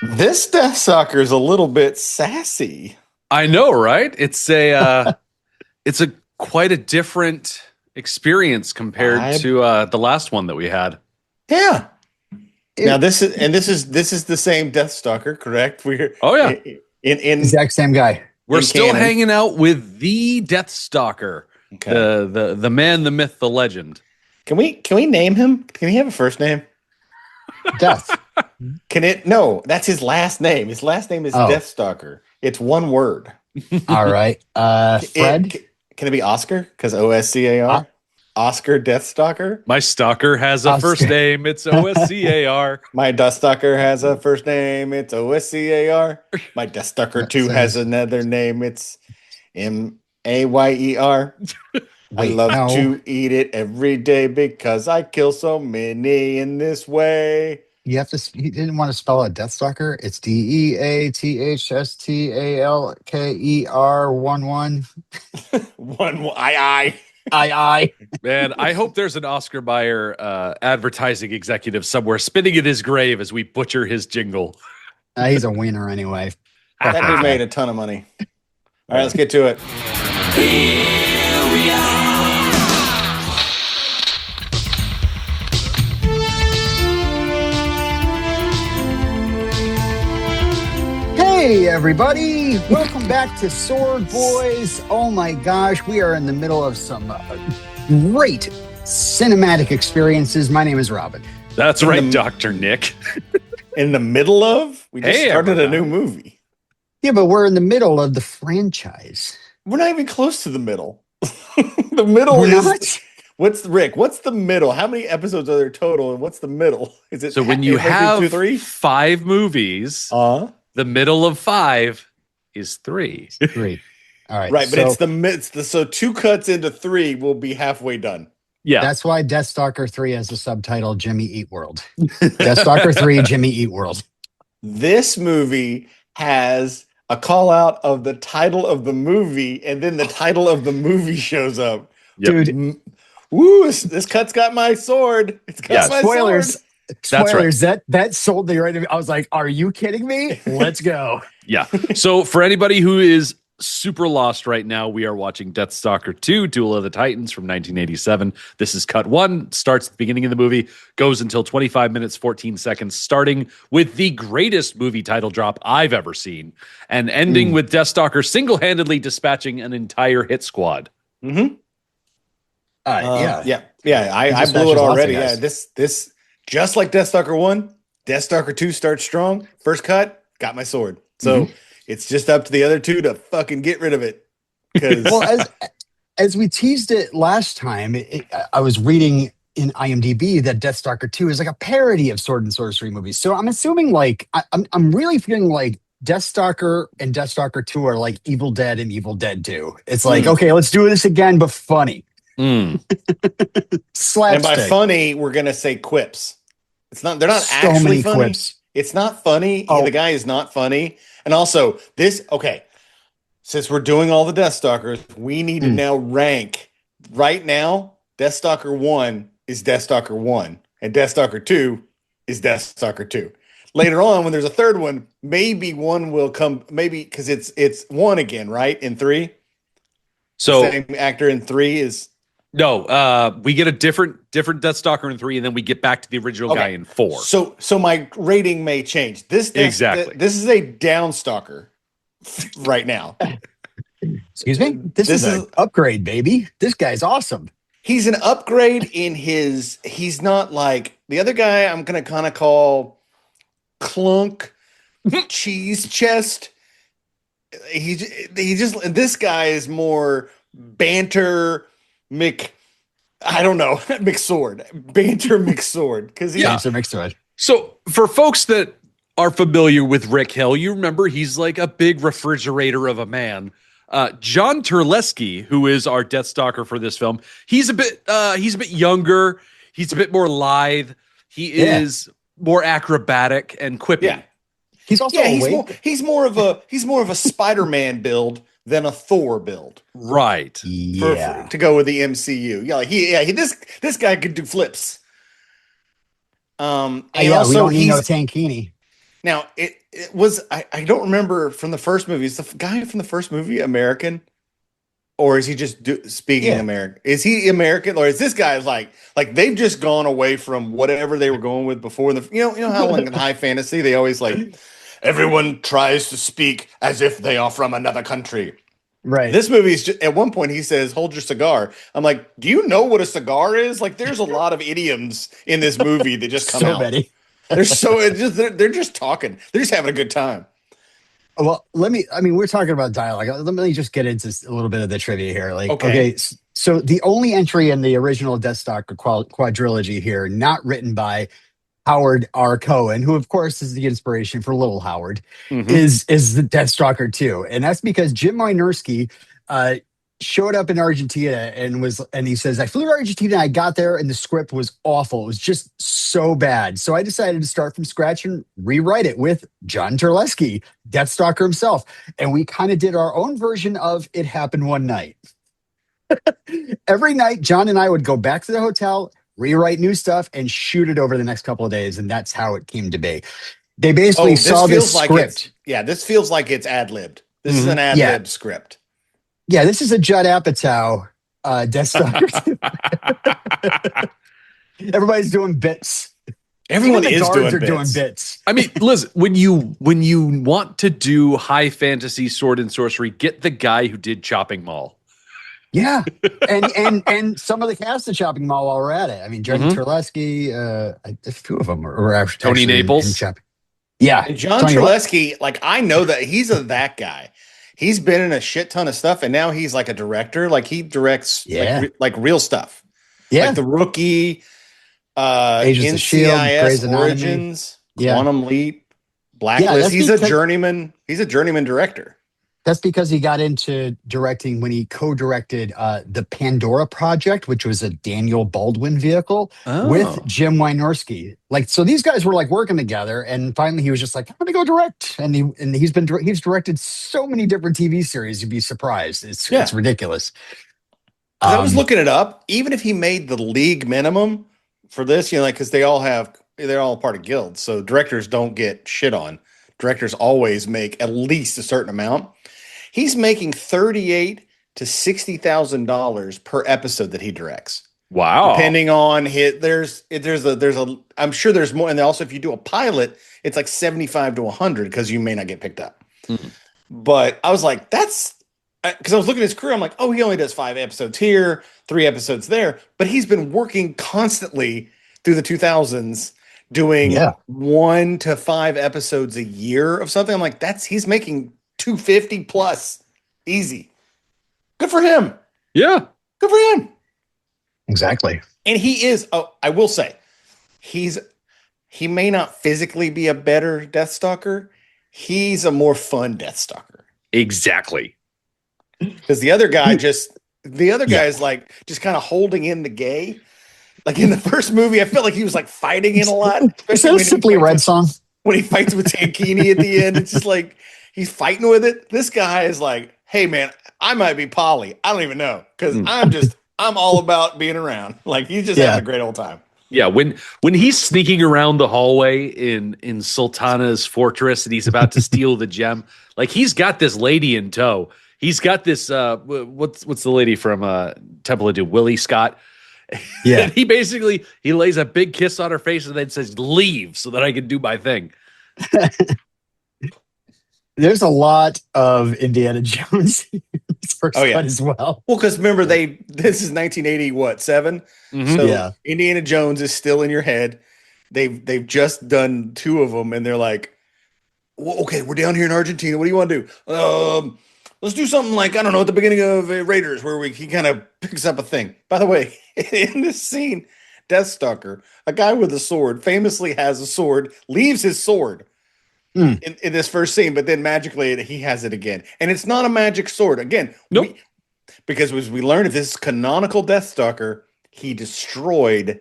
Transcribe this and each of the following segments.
This Deathstalker is a little bit sassy. I know, right? It's a quite a different experience compared I to the last one that we had. Yeah. Now It- this is the same Deathstalker, correct? We're Oh yeah, in Exact same guy. we're in still canon. hanging out with the Deathstalker, Okay. the man, the myth, the legend. Can we name him? Can he have a first name? Death. Can it? No, that's his last name. His last name is Oh. Deathstalker. It's one word. All right. Fred. Can it be Oscar? Because OSCAR. Oscar Deathstalker. My stalker has a Oscar. first name. It's OSCAR. My Deathstalker has a first name. It's OSCAR. My Deathstalker 2 has another name. It's MAYER. I Wait, love no. to eat it every day because I kill so many in this way. You have to. He didn't want to spell out Deathstalker. It's DEATHSTALKER 11. One I. I. Man, I hope there's an Oscar Mayer advertising executive somewhere spinning in his grave as we butcher his jingle. He's a winner anyway. That dude made a ton of money. All right, let's get to it. Hey everybody! Welcome back to Swordboys. Oh my gosh, we are in the middle of some great cinematic experiences. My name is Robin. That's In right, the- Dr. Nick. In the middle of? We just Hey, started a everybody. new movie. Yeah, but we're in the middle of the franchise. We're not even close to the middle. The middle We're is not? what's the middle? How many episodes are there total and what's the middle? Is it So when you halfway through have 2, 3? 5 movies, the middle of 5 is 3. 3. All right. Right, but so it's the so 2 cuts into 3 will be halfway done. Yeah. that's why Deathstalker 3 has the subtitle Jimmy Eat World. Deathstalker 3, Jimmy Eat World. This movie has a call out of the title of the movie, and then the title of the movie shows up. Yep. Dude, Woo! This cut's got my sword. It's got Yeah, my spoilers. sword. That's Spoilers. That sold me right. I was like, are you kidding me? Let's go. Yeah. So for anybody who is super lost right now, we are watching Deathstalker 2, Duel of the Titans from 1987. This is cut 1, starts at the beginning of the movie, goes until 25 minutes, 14 seconds, starting with the greatest movie title drop I've ever seen, and ending with Deathstalker single-handedly dispatching an entire hit squad. Mm-hmm. Yeah. I He blew it dispatches lots of already. guys. Yeah, this just like Deathstalker 1, Deathstalker 2 starts strong. First cut, got my sword. So it's just up to the other two to fucking get rid of it. Because Well, as we teased it last time, I was reading in IMDb that Deathstalker 2 is like a parody of sword and sorcery movies. So I'm assuming like I'm really feeling like Deathstalker and Deathstalker 2 are like Evil Dead and Evil Dead 2. It's like, okay, let's do this again, but funny. Mm. and Slapstick. by funny, we're gonna say quips. They're not so actually many funny. quips. It's not funny. Oh. The guy is not funny. And also, since we're doing all the Deathstalkers, we need to now rank. Right now, Deathstalker 1 is Deathstalker 1, and Deathstalker 2 is Deathstalker 2. Later on, when there's a third one, maybe one will come, maybe because it's 1 again, right? In 3? So Same actor in 3 is. no, we get a different Deathstalker in 3, and then we get back to the original guy in 4. So my rating may change. Exactly. This is a Downstalker right now. Excuse me? This is an upgrade, baby. This guy's awesome. He's an upgrade in he's not like the other guy I'm going to kind of call Clunk Cheesechest. He just, this guy is more Banter McSword. Banter McSword. Because Yeah. Answer mixed to it. So for folks that are familiar with Rick Hill, you remember he's like a big refrigerator of a man. John Terlesky, who is our Deathstalker for this film, he's a bit younger. He's a bit more lithe. He is more acrobatic and quippy. Yeah. He's also awake. he's more of a Spider-Man build than a Thor build. Right. To go with the MCU. This guy could do flips. And we also don't need no he's Tankini. Now it was I don't remember from the first movie. Is the guy from the first movie American, or is he just speaking Yeah. American? Is he American, or is this guy like they've just gone away from whatever they were going with before? You know how like in high fantasy they always like everyone tries to speak as if they are from another country. Right. This movie is just, at one point he says, "Hold your cigar." I'm like, "Do you know what a cigar is?" Like, there's a lot of idioms in this movie that just come So out. many. They're just talking. They're just having a good time. Well, we're talking about dialogue. Let me just get into a little bit of the trivia here. Like, Okay. so the only entry in the original Deathstalker quadrilogy here, not written by Howard R. Cohen, who of course is the inspiration for Little Howard, Mhm. is the Deathstalker 2. And that's because Jim Wynorski showed up in Argentina and he says, I flew to Argentina, I got there, and the script was awful. It was just so bad. So I decided to start from scratch and rewrite it with John Terlesky, Deathstalker himself. And we kind of did our own version of It Happened One Night. Every night, John and I would go back to the hotel, rewrite new stuff, and shoot it over the next couple of days. And that's how it came to be. They basically saw this script. This feels like it's ad-libbed. This is an ad-lib script. Yeah, this is a Judd Apatow Deathstalker. Everybody's doing bits. Everyone is doing doing bits. I mean, listen, when you want to do high fantasy sword and sorcery, get the guy who did Chopping Mall. Yeah, and some of the cast of Chopping Mall while we're at it. I mean, Johnny Terlesky, a few of them were actually Tony Naples. in Chopping. Yeah, and John Terlesky, like I know that he's that guy. He's been in a shit ton of stuff, and now he's like a director. Like he directs like real stuff. Yeah, like The Rookie, Agents of Shield, Grey's NCIS Origins, Quantum Leap, Blacklist. He's a journeyman. He's a journeyman director. That's because he got into directing when he co-directed the Pandora Project, which was a Daniel Baldwin vehicle with Jim Wynorski. Like, so these guys were like working together, and finally he was just like, "I'm gonna go direct." And he's directed so many different TV series, you'd be surprised. It's ridiculous. I was looking it up. Even if he made the league minimum for this, you know, like because they're all part of guilds, so directors don't get shit on. Directors always make at least a certain amount. He's making $38,000 to $60,000 per episode that he directs. Wow! Depending on there's a I'm sure there's more, and also if you do a pilot, it's like 75 to 100 because you may not get picked up. Mm-hmm. But I was like, that's because I was looking at his career. I'm like, oh, he only does 5 episodes here, 3 episodes there, but he's been working constantly through the 2000s. Doing 1 to 5 episodes a year of something. I'm like, he's making $250 plus easy. Good for him. Yeah. Good for him. Exactly. And he is, I will say, he may not physically be a better Deathstalker. He's a more fun Deathstalker. Exactly. Because the other guy is like just kind of holding in the gay. Like in the first movie, I felt like he was like fighting in a lot. Is that a Simply Red song? When he fights with Tankini at the end, it's just like he's fighting with it. This guy is like, hey man, I might be poly. I don't even know. Because I'm all about being around. Like he's just having a great old time. Yeah, when he's sneaking around the hallway in Sultana's fortress and he's about to steal the gem, like he's got this lady in tow. He's got this what's the lady from Temple of Doom, Willie Scott. Yeah. And he lays a big kiss on her face and then says, "Leave so that I can do my thing." There's a lot of Indiana Jones in this first cut as well. Well, because remember this is 1987. Mm-hmm. So Indiana Jones is still in your head. They've just done 2 of them, and they're like, well, okay, we're down here in Argentina. What do you want to do? Let's do something like, I don't know, at the beginning of Raiders, where he kind of picks up a thing. By the way, in this scene, Deathstalker, a guy with a sword, famously has a sword, leaves his sword in this first scene, but then magically he has it again. And it's not a magic sword. Again, because as we learned, if this is canonical Deathstalker, he destroyed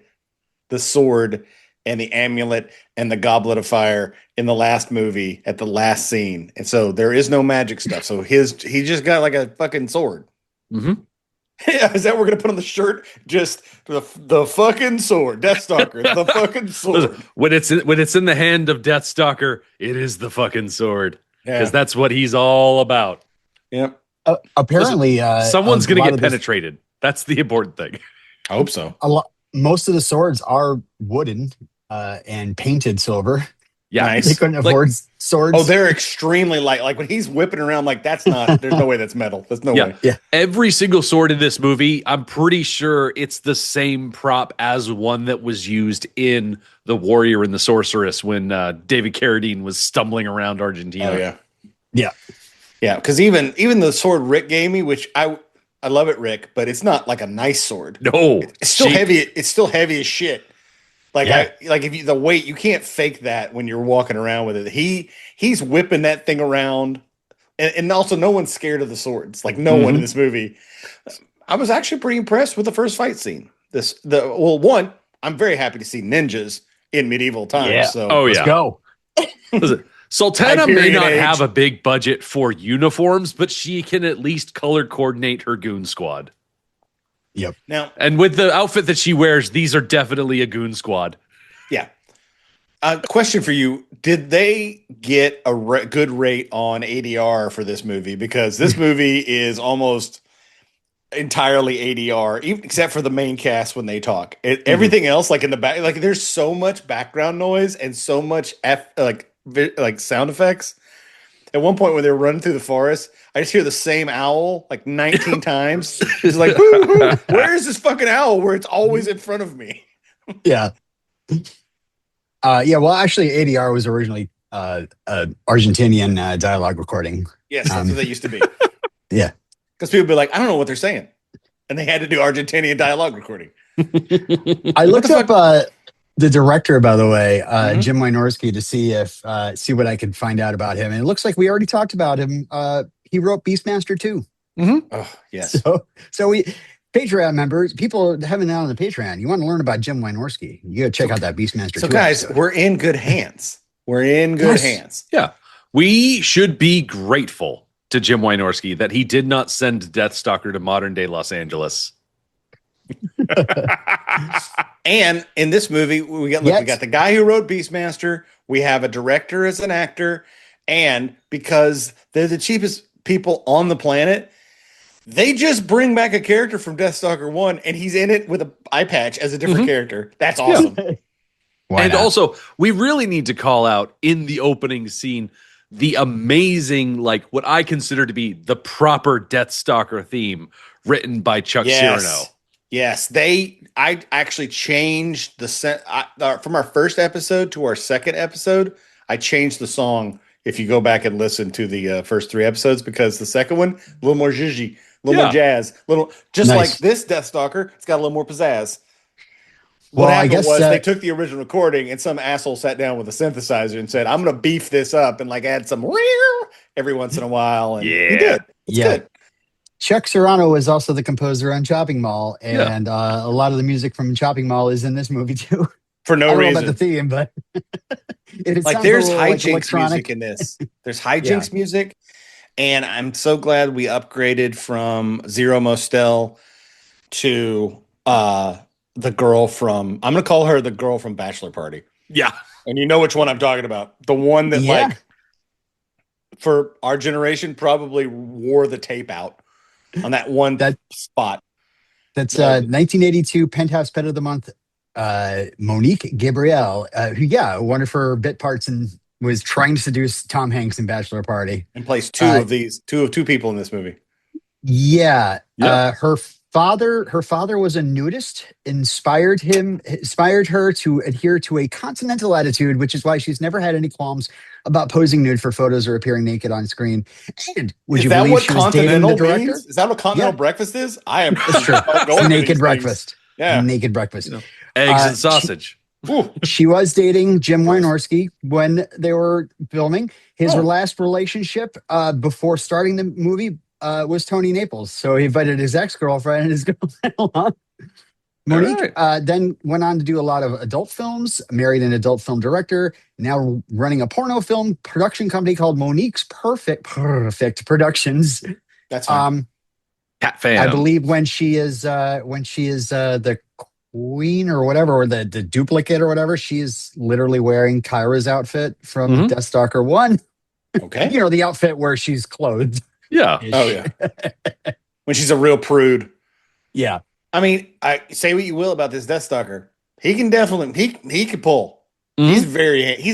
the sword and the amulet and the goblet of fire in the last movie at the last scene. And so there is no magic stuff. So he just got like a fucking sword. Mm-hmm. Yeah, is that what we're gonna put on the shirt? Just the fucking sword, Deathstalker, the fucking sword. Listen, when it's in the hand of Deathstalker, it is the fucking sword because Yeah. that's what he's all about. Yep. Apparently, Someone's a going to lot get of this, penetrated. That's the important thing. I hope so. most of the swords are wooden and painted silver. Yeah, Nice. They couldn't afford swords. Oh, they're extremely light. Like when he's whipping around, like that's not. There's no way that's metal. There's no way. Yeah. Every single sword in this movie, I'm pretty sure it's the same prop as one that was used in The Warrior and the Sorceress when David Carradine was stumbling around Argentina. Oh yeah. Yeah. Yeah. Because even the sword Rick gave me, which I love it, Rick, but it's not like a nice sword. No, It's still cheap. heavy. It's still heavy as shit. Like Yeah. if you, the weight, you can't fake that when you're walking around with it. He's whipping that thing around, and also no one's scared of the swords. Like no one in this movie. I was actually pretty impressed with the first fight scene. One, I'm very happy to see ninjas in medieval times. Yeah. So Oh Let's yeah. go. Listen, Sultana may Hyperion not Age. have a big budget for uniforms, but she can at least color coordinate her goon squad. Yep. Now, And with the outfit that she wears, these are definitely a goon squad. yeah. Question for you: did they get a good rate on ADR for this movie? Because this movie is almost entirely ADR, even, except for the main cast when they talk. Everything else, like in the back, like there's so much background noise and so much like sound effects. At one point when they're running through the forest, I just hear the same owl like 19 times. It's like, whoo, whoo, where is this fucking owl? Where it's always in front of me. Yeah. Yeah. Well, actually, ADR was originally Argentinian dialogue recording. Yes, that's what they used to be. Yeah. Because people would be like, I don't know what they're saying. And they had to do Argentinian dialogue recording. I looked up the director, by the way, Jim Wynorski, to see what I could find out about him. And it looks like we already talked about him. He wrote Beastmaster 2. Oh, yes. So we Patreon members, people having that on the Patreon, you want to learn about Jim Wynorski, you got to check out that Beastmaster 2. So, guys, episode. we're in good hands. We're in good hands. Yeah. We should be grateful to Jim Wynorski that he did not send Deathstalker to modern day Los Angeles. And in this movie, we got the guy who wrote Beastmaster. We have a director as an actor, and because they're the cheapest people on the planet, they just bring back a character from Deathstalker 1, and he's in it with an eye patch as a different character. That's awesome. And also, we really need to call out in the opening scene the amazing, like what I consider to be the proper Deathstalker theme written by Chuck Cyrano. Yes, I actually changed from our first episode to our second episode. I changed the song. If you go back and listen to the first 3 episodes, because the second one, a little more zhizhy, a little more jazz, like this Deathstalker, it's got a little more pizzazz. What happened was they took the original recording and some asshole sat down with a synthesizer and said, "I'm going to beef this up and like add some every once in a while." And he did. It's good. Chuck Serrano was also the composer on Chopping Mall, and a lot of the music from Chopping Mall is in this movie too. For no I don't reason. know about the theme, but like there's hijinks music in this. There's hijinks music, and I'm so glad we upgraded from Zero Mostel to the girl from. I'm gonna call her the girl from Bachelor Party. Yeah, and you know which one I'm talking about. The one that like for our generation probably wore the tape out on that one spot. That's 1982 Penthouse Pet of the Month. Monique Gabrielle, who one of her bit parts and was trying to seduce Tom Hanks in Bachelor Party, and plays two people in this movie. Her father was a nudist, inspired her to adhere to a continental attitude, which is why she's never had any qualms about posing nude for photos or appearing naked on screen. And would you believe she was dating the director? Means? Is that what continental breakfast is? I am. It's true. It's naked breakfast. Yeah, naked breakfast. Eggs and sausage. She was dating Jim Wynorski when they were filming. His last relationship before starting the movie was Tony Naples. So he invited his ex-girlfriend and his girlfriend along. Monique then went on to do a lot of adult films, married an adult film director, now running a porno film production company called Monique's Perfect Productions. That's fine. Cat fan. I believe when she is the queen or whatever, or the duplicate or whatever, she is literally wearing Kyra's outfit from Deathstalker 1. Okay. You know, the outfit where she's clothed. Yeah. Oh yeah. When she's a real prude. Yeah. I mean, I say what you will about this Deathstalker. He can definitely he can pull. Mhm. He's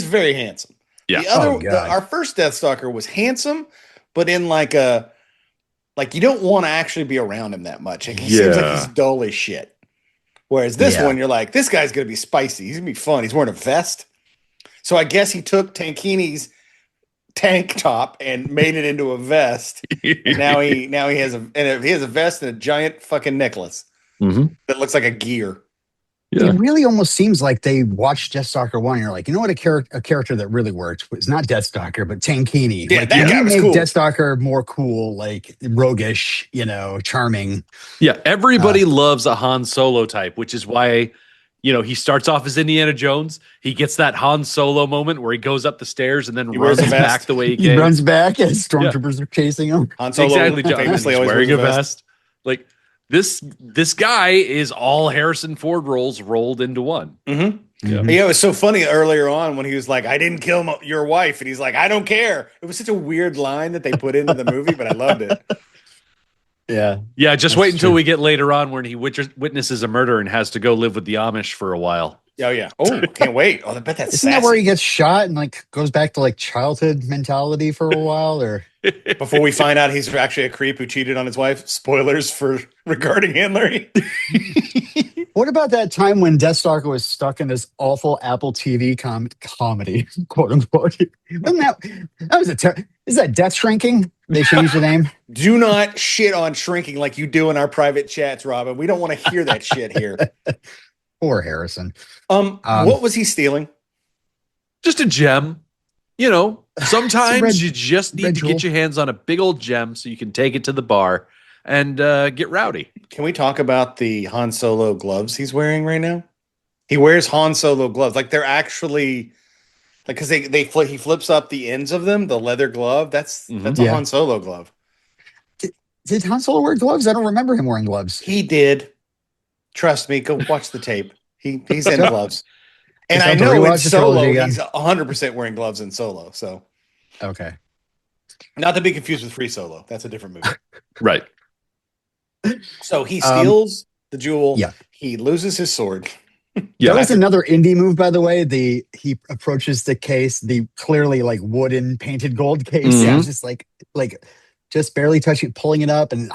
very handsome. Yeah. The other God. our first Deathstalker was handsome, but in like you don't want to actually be around him that much. Like, he seems like he's dull as shit. Whereas this one, you're like, this guy's gonna be spicy. He's gonna be fun. He's wearing a vest. So I guess he took Tankini's tank top and made it into a vest. And now he has a vest and a giant fucking necklace that looks like a gear. Yeah. It really almost seems like they watched Deathstalker 1 and you're like, you know what, a character that really worked was not Deathstalker, but Tankini. Yeah, like, that guy was make cool. Deathstalker more cool, like roguish, charming. Yeah, everybody loves a Han Solo type, which is why, he starts off as Indiana Jones. He gets that Han Solo moment where he goes up the stairs and then runs back the way he came. He runs back as stormtroopers are chasing him. Han Solo exactly, famously always wearing a wears vest. Like this guy is all Harrison Ford roles rolled into one. Yeah, it was so funny earlier on when he was like, "I didn't kill your wife," and he's like, "I don't care." It was such a weird line that they put into the movie, but I loved it. Yeah. Just wait until we get later on when he witnesses a murder and has to go live with the Amish for a while. Oh yeah. Oh, can't wait. Oh, I bet that's Isn't that where he gets shot and like goes back to like childhood mentality for a while, or before we find out he's actually a creep who cheated on his wife? Spoilers regarding Hitler. What about that time when Deathstalker was stuck in this awful Apple TV comedy, quote unquote? Is that Death Shrinking? They changed the name. Do not shit on shrinking like you do in our private chats, Robin. We don't want to hear that shit here. Poor Harrison. What was he stealing? Just a gem. Sometimes you just need to get your hands on a big old gem so you can take it to the bar and get rowdy. Can we talk about the Han Solo gloves he's wearing right now? He wears Han Solo gloves. Like they're actually because he flips up the ends of them, the leather glove. That's a Han Solo glove. Did Han Solo wear gloves? I don't remember him wearing gloves. He did. Trust me, go watch the tape. He's in gloves. And I know in Solo, he's 100% wearing gloves in Solo. So, okay. Not to be confused with Free Solo. That's a different movie. Right. So he steals the jewel. Yeah. He loses his sword. That was another indie move, by the way. He approaches the case, the clearly like wooden painted gold case. Yeah, just like just barely touching, pulling it up, and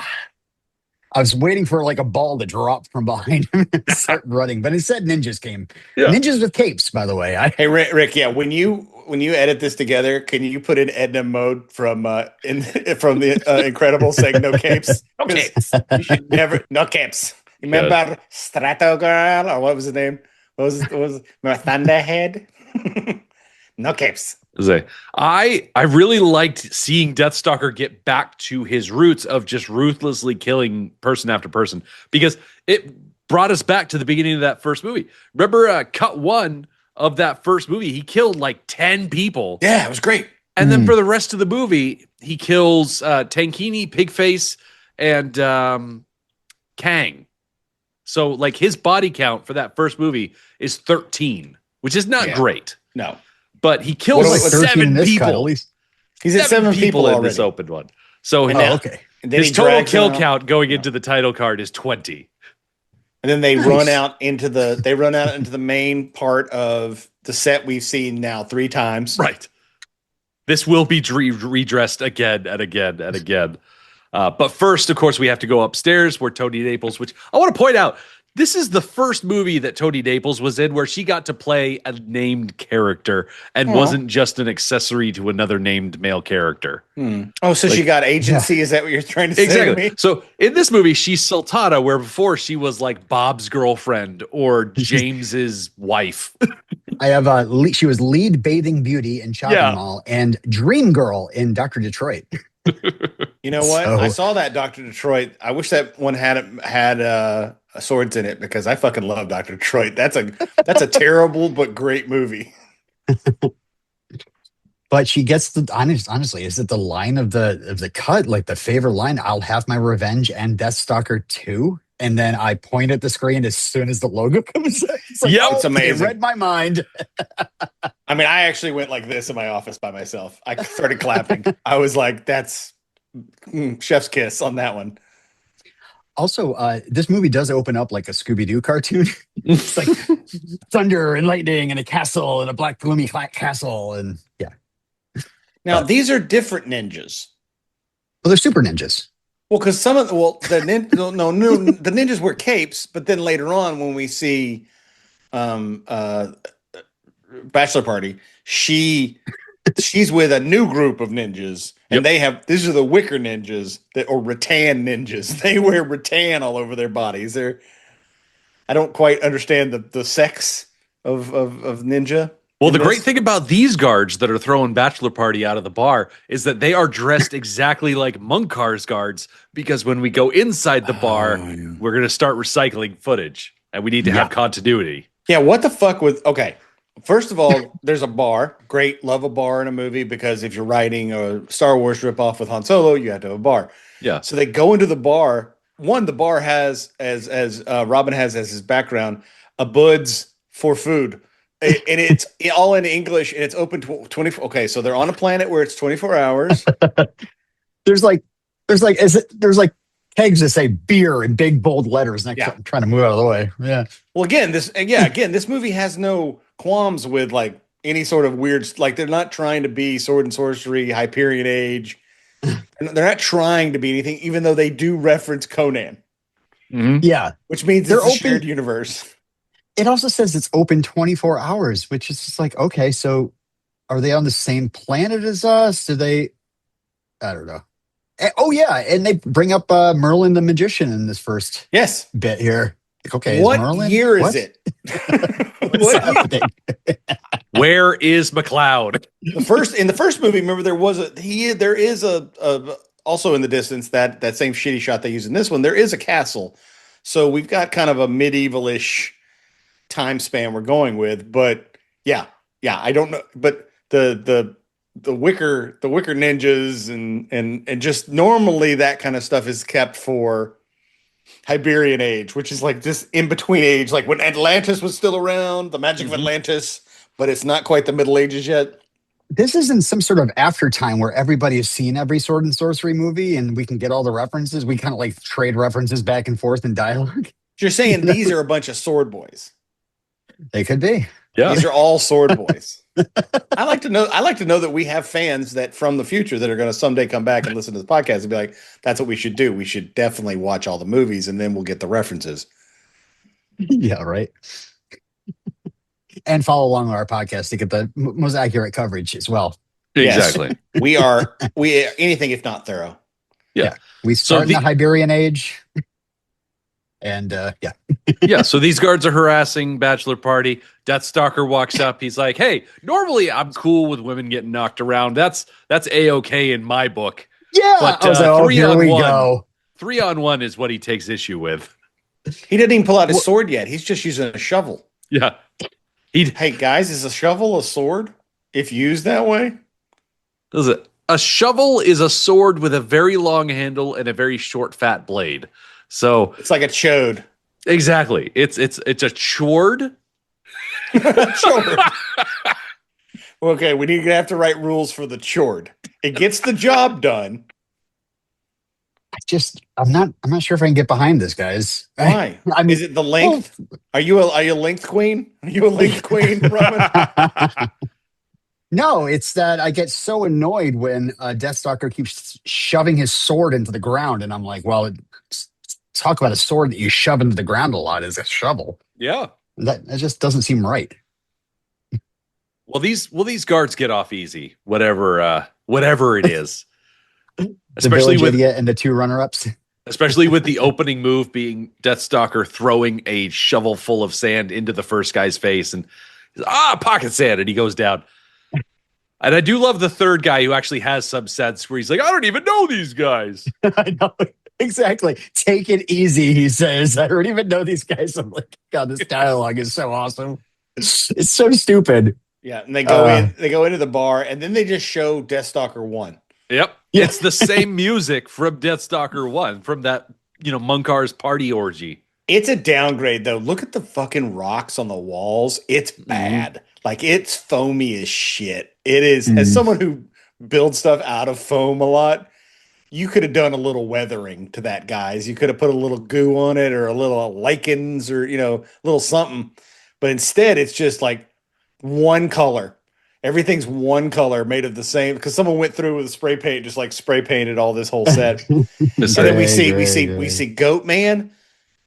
I was waiting for like a ball to drop from behind him and start running. But instead, ninjas came. Yeah. Ninjas with capes, by the way. Hey, Rick. Yeah, when you edit this together, can you put in Edna mode from the Incredibles saying no capes? No capes. You should never no capes. Remember Strato Girl, or what was his name? What was Thunderhead? No capes. I really liked seeing Deathstalker get back to his roots of just ruthlessly killing person after person, because it brought us back to the beginning of that first movie. Remember cut 1 of that first movie, he killed like 10 people. Yeah, it was great. And then for the rest of the movie, he kills Tankini, Pigface, and Kang. So like his body count for that first movie is 13, which is not great. No. But he kills like 7 people. Cut, at least. He's at 7 people in already. This open one. So okay. His total kill count going into the title card is 20. And then they run out into the main part of the set we've seen now 3 times. Right. This will be redressed again and again and again. But first, of course, we have to go upstairs where Tony Naples, which I want to point out, this is the first movie that Tony Naples was in where she got to play a named character and wasn't just an accessory to another named male character. Oh, so she got agency? Is that what you're trying to say? Exactly. So in this movie, she's Sultana, where before she was like Bob's girlfriend or James's wife. I have she was lead bathing beauty in Shopping Mall and Dream Girl in Dr. Detroit. You know what? I saw that Dr. Detroit. I wish that one had swords in it, because I fucking love Dr. Detroit. That's a terrible but great movie. But she gets honestly, is it the line of the cut, like the favorite line? I'll have my revenge and Deathstalker 2. And then I point at the screen as soon as the logo comes up. It's like, Yep. oh, It's amazing. It read my mind. I mean, I actually went like this in my office by myself. I started clapping. I was like, that's chef's kiss on that one. Also, this movie does open up like a Scooby-Doo cartoon. It's like thunder and lightning and a castle and a black gloomy castle. And yeah. Now, these are different ninjas. Well, they're super ninjas. Well, because the ninjas wear capes, but then later on when we see Bachelor Party, she's with a new group of ninjas, and these are the wicker ninjas or rattan ninjas. They wear rattan all over their bodies. I don't quite understand the sex of ninja. Well, the great thing about these guards that are throwing Bachelor Party out of the bar is that they are dressed exactly like Munkar's guards, because when we go inside the bar, we're going to start recycling footage, and we need to have continuity. Yeah, what the fuck okay. First of all, there's a bar. Great, love a bar in a movie, because if you're writing a Star Wars ripoff with Han Solo, you have to have a bar. Yeah. So they go into the bar. The bar has, as Robin has as his background, a Buds for food. And it's all in English, and it's open 24. Okay, so they're on a planet where it's 24 hours. There's kegs that say beer in big bold letters next to, I'm trying to move out of the way. Yeah. Well, this movie has no qualms with like any sort of weird, like they're not trying to be sword and sorcery, Hyperion Age. They're not trying to be anything, even though they do reference Conan. Mm-hmm. Yeah. Which means it's a shared universe. It also says it's open 24 hours, which is just like, okay, so are they on the same planet as us? I don't know. Oh, yeah. And they bring up Merlin the Magician in this first bit here. Like, okay, what Merlin? Year is it? What's happening? Where is McLeod? In the first movie, remember there is also in the distance, that same shitty shot they use in this one, there is a castle. So we've got kind of a medieval-ish time span we're going with, but yeah, I don't know, but the wicker ninjas and just normally that kind of stuff is kept for Hyperion Age, which is like this in between age, like when Atlantis was still around, the magic of Atlantis, but it's not quite the Middle Ages yet. This isn't some sort of after time where everybody has seen every sword and sorcery movie and we can get all the references. We kind of like trade references back and forth in dialogue. You're saying these are a bunch of sword boys. They could be. Yeah. These are all sword boys. I like to know that we have fans that from the future that are going to someday come back and listen to the podcast and be like, that's what we should do. We should definitely watch all the movies and then we'll get the references. Yeah, right. And follow along with our podcast to get the most accurate coverage as well. Exactly. Yes. we anything if not thorough. Yeah. We start in the Hyperion Age. And so these guards are harassing Bachelor Party. Deathstalker walks up. He's like, hey, normally I'm cool with women getting knocked around. That's A-okay in my book. Yeah. But here we go. 3-on-1 is what he takes issue with. He didn't even pull out his sword yet. He's just using a shovel. Yeah. Hey guys, is a shovel a sword if used that way? Does it? A shovel is a sword with a very long handle and a very short, fat blade. So it's like a chode. Exactly. It's a chord. Chord. Okay, we have to write rules for the chord. It gets the job done. I'm not sure if I can get behind this, guys. Why? I mean, is it the length? Are you a length queen? Are you a length queen, Robin? No, it's that I get so annoyed when Deathstalker keeps shoving his sword into the ground, and I'm like, well, talk about a sword that you shove into the ground a lot is a shovel. Yeah, that just doesn't seem right. Well, these guards get off easy, whatever it is. Especially with idiot and the two runner-ups. Especially with the opening move being Deathstalker throwing a shovel full of sand into the first guy's face and pocket sand, and he goes down. And I do love the third guy who actually has some sense where he's like, I don't even know these guys. I know. Exactly. Take it easy, he says. I don't even know these guys. I'm like, God, this dialogue is so awesome. It's so stupid. Yeah, and they go in. They go into the bar, and then they just show Deathstalker 1. Yep, it's the same music from Deathstalker 1 from that Munkar's party orgy. It's a downgrade though. Look at the fucking rocks on the walls. It's bad. Like it's foamy as shit. It is. As someone who builds stuff out of foam a lot, you could have done a little weathering to that, guys. You could have put a little goo on it or a little lichens or a little something. But instead, it's just like one color. Everything's one color, made of the same. Because someone went through with a spray paint, just like spray painted all this whole set. And then we see Goat Man.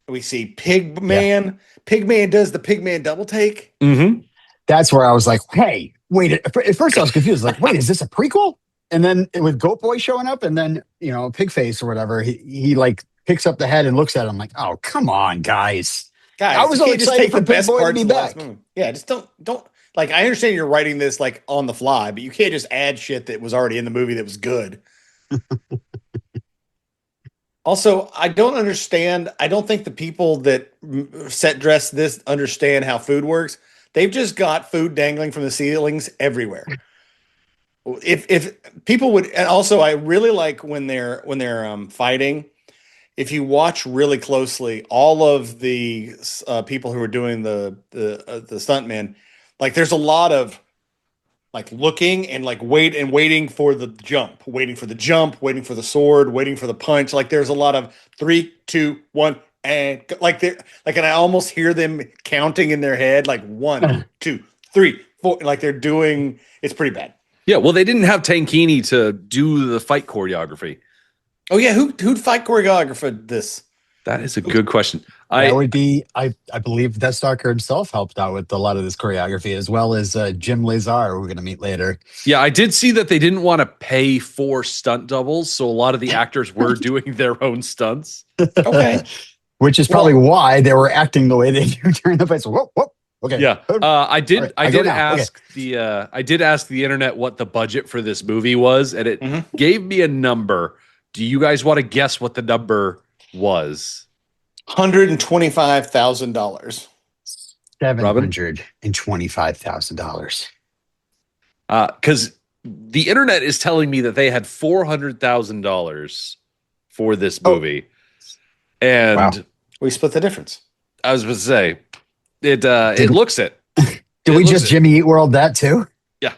We see Pig Man. Yeah. Pig Man does the Pig Man double take. Mm-hmm. That's where I was like, hey, wait. At first I was confused. Like, wait, is this a prequel? And then with Goat Boy showing up and then, Pig Face or whatever, he like picks up the head and looks at him like, oh, come on, guys. I was so excited for Pig Boy to be back. Yeah, just don't. Like, I understand you're writing this like on the fly, but you can't just add shit that was already in the movie that was good. Also, I don't understand. I don't think the people that set dress this understand how food works. They've just got food dangling from the ceilings everywhere. If people would, and also I really like when they're fighting. If you watch really closely, all of the people who are doing the stuntmen, like there's a lot of like looking and like waiting for the jump, waiting for the sword, waiting for the punch. Like there's a lot of 3, 2, 1, and and I almost hear them counting in their head, like 1, 2, 3, 4. Like they're doing. It's pretty bad. Yeah, well, they didn't have Tankini to do the fight choreography. Oh yeah, who'd fight choreographed this? That is a good question. That would be, I believe Deathstalker himself helped out with a lot of this choreography, as well as Jim Lazar, who we're going to meet later. Yeah, I did see that they didn't want to pay for stunt doubles, so a lot of the actors were doing their own stunts. Okay. Which is probably why they were acting the way they do during the fight. So, whoop. Okay. Yeah. I did ask the internet what the budget for this movie was, and it gave me a number. Do you guys want to guess what the number was? $125,000. $725,000. Because the internet is telling me that they had $400,000 for this movie, and we split the difference. I was going to say it looks it. Did we just Jimmy Eat World that too? Yeah.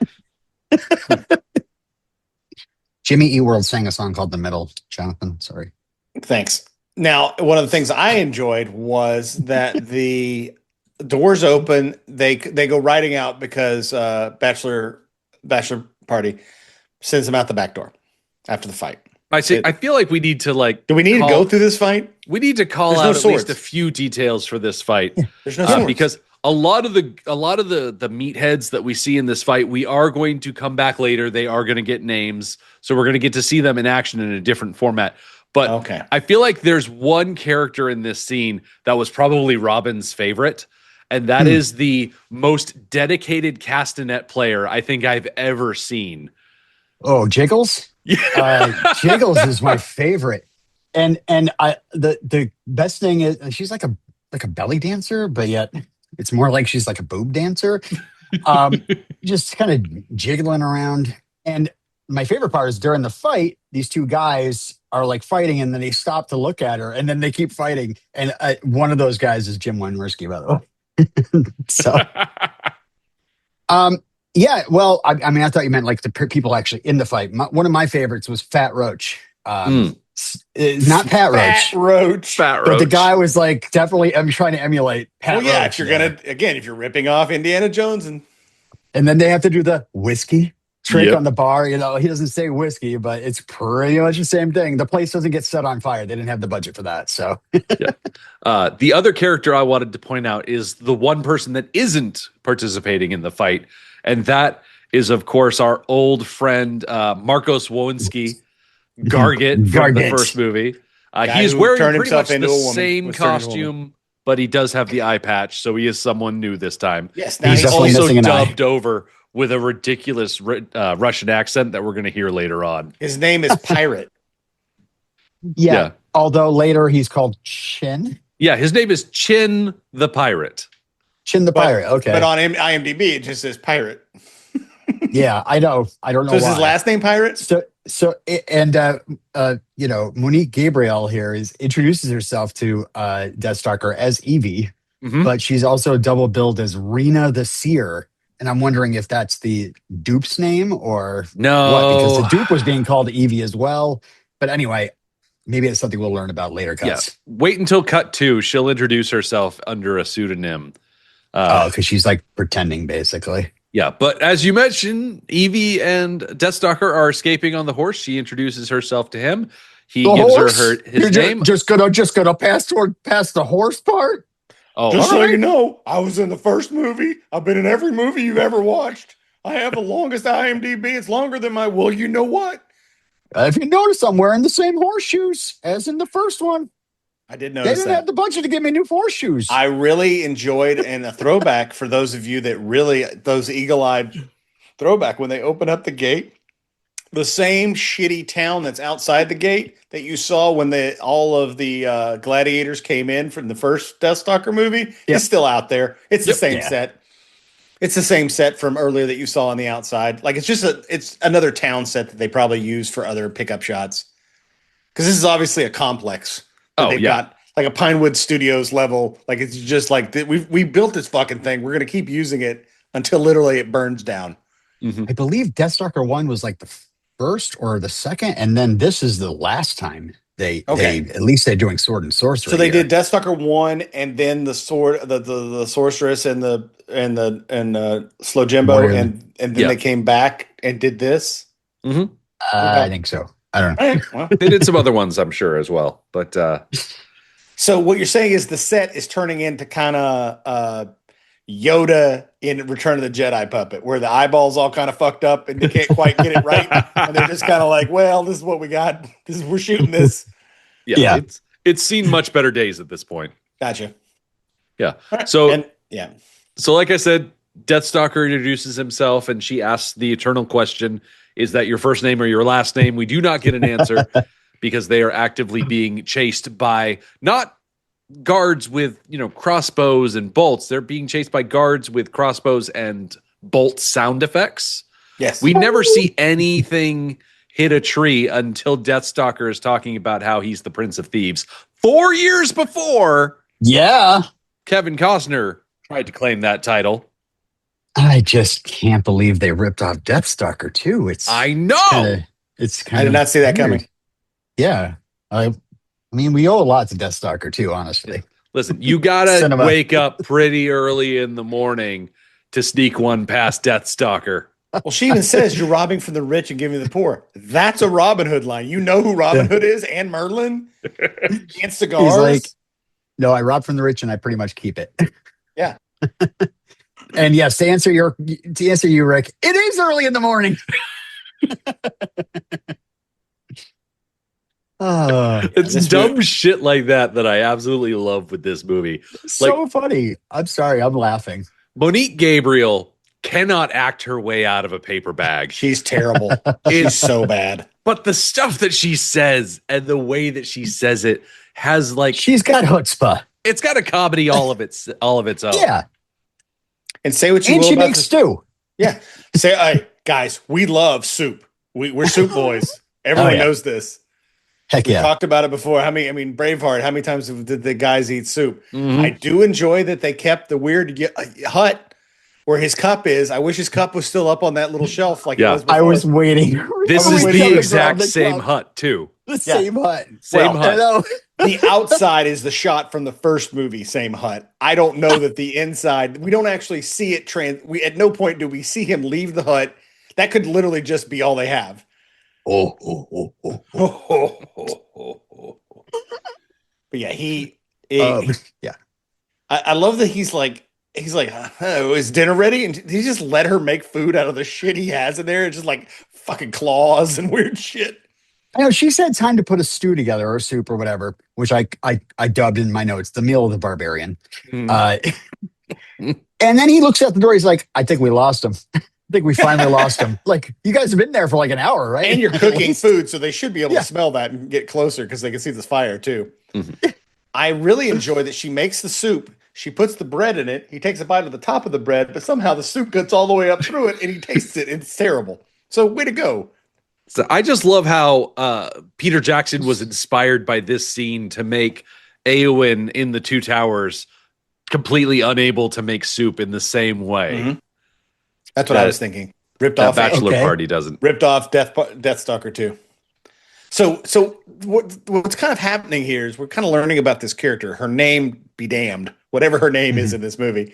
Jimmy Eat World sang a song called "The Middle." Jonathan, sorry. Thanks. Now, one of the things I enjoyed was that the doors open. They go riding out because Bachelor party sends them out the back door after the fight. I feel like we need to Do we need to go through this fight? We need to call out at least a few details for this fight. Yeah. There's no swords. Because a lot of the meatheads that we see in this fight, we are going to come back later. They are going to get names, so we're going to get to see them in action in a different format. But I feel like there's one character in this scene that was probably Robin's favorite, and that is the most dedicated castanet player I think I've ever seen. Oh, Jiggles? Jiggles is my favorite. And the best thing is she's like a belly dancer, but yet it's more like she's like a boob dancer. Just kind of jiggling around. And my favorite part is during the fight, these two guys are like fighting, and then they stop to look at her, and then they keep fighting. And one of those guys is Jim Wynorski, by the way. So, yeah. Well, I mean, I thought you meant like the people actually in the fight. One of my favorites was Fat Roach. Not Pat Roach. Fat Roach. But the guy was like definitely. I'm trying to emulate Pat Roach. Yeah, if you're ripping off Indiana Jones and then they have to do the whiskey trick on the bar. He doesn't say whiskey, but it's pretty much the same thing. The place doesn't get set on fire. They didn't have the budget for that. So the other character I wanted to point out is the one person that isn't participating in the fight, and that is, of course, our old friend Marcos Wojnski, Garget from the first movie. He's wearing pretty much the same costume, but he does have the eye patch, so he is someone new this time. Yes, now he's also dubbed over with a ridiculous Russian accent that we're going to hear later on. His name is Pirate. Yeah. Although later he's called Chin. Yeah, his name is Chin the Pirate. Chin the Pirate. Okay. But on IMDb, it just says Pirate. Yeah, I know. I don't know So is why. his last name Pirate? Monique Gabriel here introduces herself to Deathstalker as Evie, but she's also double billed as Rena the Seer. And I'm wondering if that's the dupe's name or what, because the No. dupe was being called Evie as well. But anyway, maybe it's something we'll learn about later Yeah. cuts. Wait until cut 2. She'll introduce herself under a pseudonym. Because she's like pretending basically. Yeah, but as you mentioned, Evie and Deathstalker are escaping on the horse. She introduces herself to him. He gives her his name. Just gonna pass the horse part. Oh, Just so you know, I was in the first movie. I've been in every movie you've ever watched. I have the longest IMDb. It's longer than my. Well, you know what? If you notice, I'm wearing the same horseshoes as in the first one. I did They notice didn't that. have the budget to give me new horseshoes. I really enjoyed, and a throwback for those of you that really, those eagle-eyed throwback, when they open up the gate, the same shitty town that's outside the gate that you saw when all of the gladiators came in from the first Deathstalker movie is still out there. It's the same set. It's the same set from earlier that you saw on the outside. Like it's another town set that they probably use for other pickup shots. Because this is obviously a complex. They've got like a Pinewood Studios level. Like it's just like we built this fucking thing. We're gonna keep using it until literally it burns down. I believe Deathstalker 1 was like the first or the second, and then this is the last time they at least they're doing sword and sorcery. So they did Deathstalker 1 and then the sword, the sorceress and the Slow Jimbo, and then they came back and did this. I think so. I don't know. Right, well. They did some other ones, I'm sure, as well. But so what you're saying is the set is turning into kind of Yoda in Return of the Jedi puppet, where the eyeballs all kind of fucked up and they can't quite get it right, and they're just kind of like, "Well, this is what we got. We're shooting this." Yeah. It's seen much better days at this point. Gotcha. Yeah. Right. So yeah. So like I said, Deathstalker introduces himself and she asks the eternal question, is that your first name or your last name? We do not get an answer because they are actively being chased by not guards with, crossbows and bolts. They're being chased by guards with crossbows and bolt sound effects. Yes. We never see anything hit a tree until Deathstalker is talking about how he's the Prince of Thieves. 4 years before Kevin Costner tried to claim that title. I just can't believe they ripped off Deathstalker too. I know. It's kind I did not see that coming. Yeah. I mean, we owe a lot to Deathstalker too, honestly. Listen, you gotta wake up pretty early in the morning to sneak one past Deathstalker. Well, she even says you're robbing from the rich and giving the poor. That's a Robin Hood line. You know who Robin Hood is? And Merlin? And cigars? He's like, no, I rob from the rich and I pretty much keep it. Yeah. And yes, to answer you, Rick, it is early in the morning. It's dumb shit like that I absolutely love with this movie. So funny. I'm sorry, I'm laughing. Monique Gabriel cannot act her way out of a paper bag. She's terrible. She's so bad. But the stuff that she says and the way that she says it has she's got chutzpah. It's got a comedy all of its own. Yeah. And say what you will about. And she about makes stew. Yeah. Say, hey, guys, we love soup. We're soup boys. Everyone knows this. Heck we yeah. talked about it before. Braveheart, how many times did the guys eat soup? Mm-hmm. I do enjoy that they kept the weird hut where his cup is. I wish his cup was still up on that little shelf it was before. I was waiting. This is the exact same hut, too. The same hut. Same hut. The outside is the shot from the first movie, same hut. I don't know that the inside, we don't actually see it. At no point do we see him leave the hut. That could literally just be all they have. But yeah, I love that he's like, oh, is dinner ready? And he just let her make food out of the shit he has in there. It's just like fucking claws and weird shit. I know she said time to put a stew together or soup or whatever, which I dubbed in my notes, the meal of the barbarian. And then he looks out the door. He's like, I think we lost him. I think we finally lost him. Like, you guys have been there for like an hour, right? And you're cooking food, so they should be able to smell that and get closer because they can see the fire too. Mm-hmm. I really enjoy that she makes the soup. She puts the bread in it. He takes a bite of the top of the bread, but somehow the soup gets all the way up through it, and he tastes it. It's terrible. So way to go. So I just love how Peter Jackson was inspired by this scene to make Eowyn in the Two Towers completely unable to make soup in the same way. Mm-hmm. That's what I was thinking. Ripped off Bachelor Party doesn't. Ripped off Deathstalker too. So what's kind of happening here is we're kind of learning about this character. Her name be damned, whatever her name is in this movie.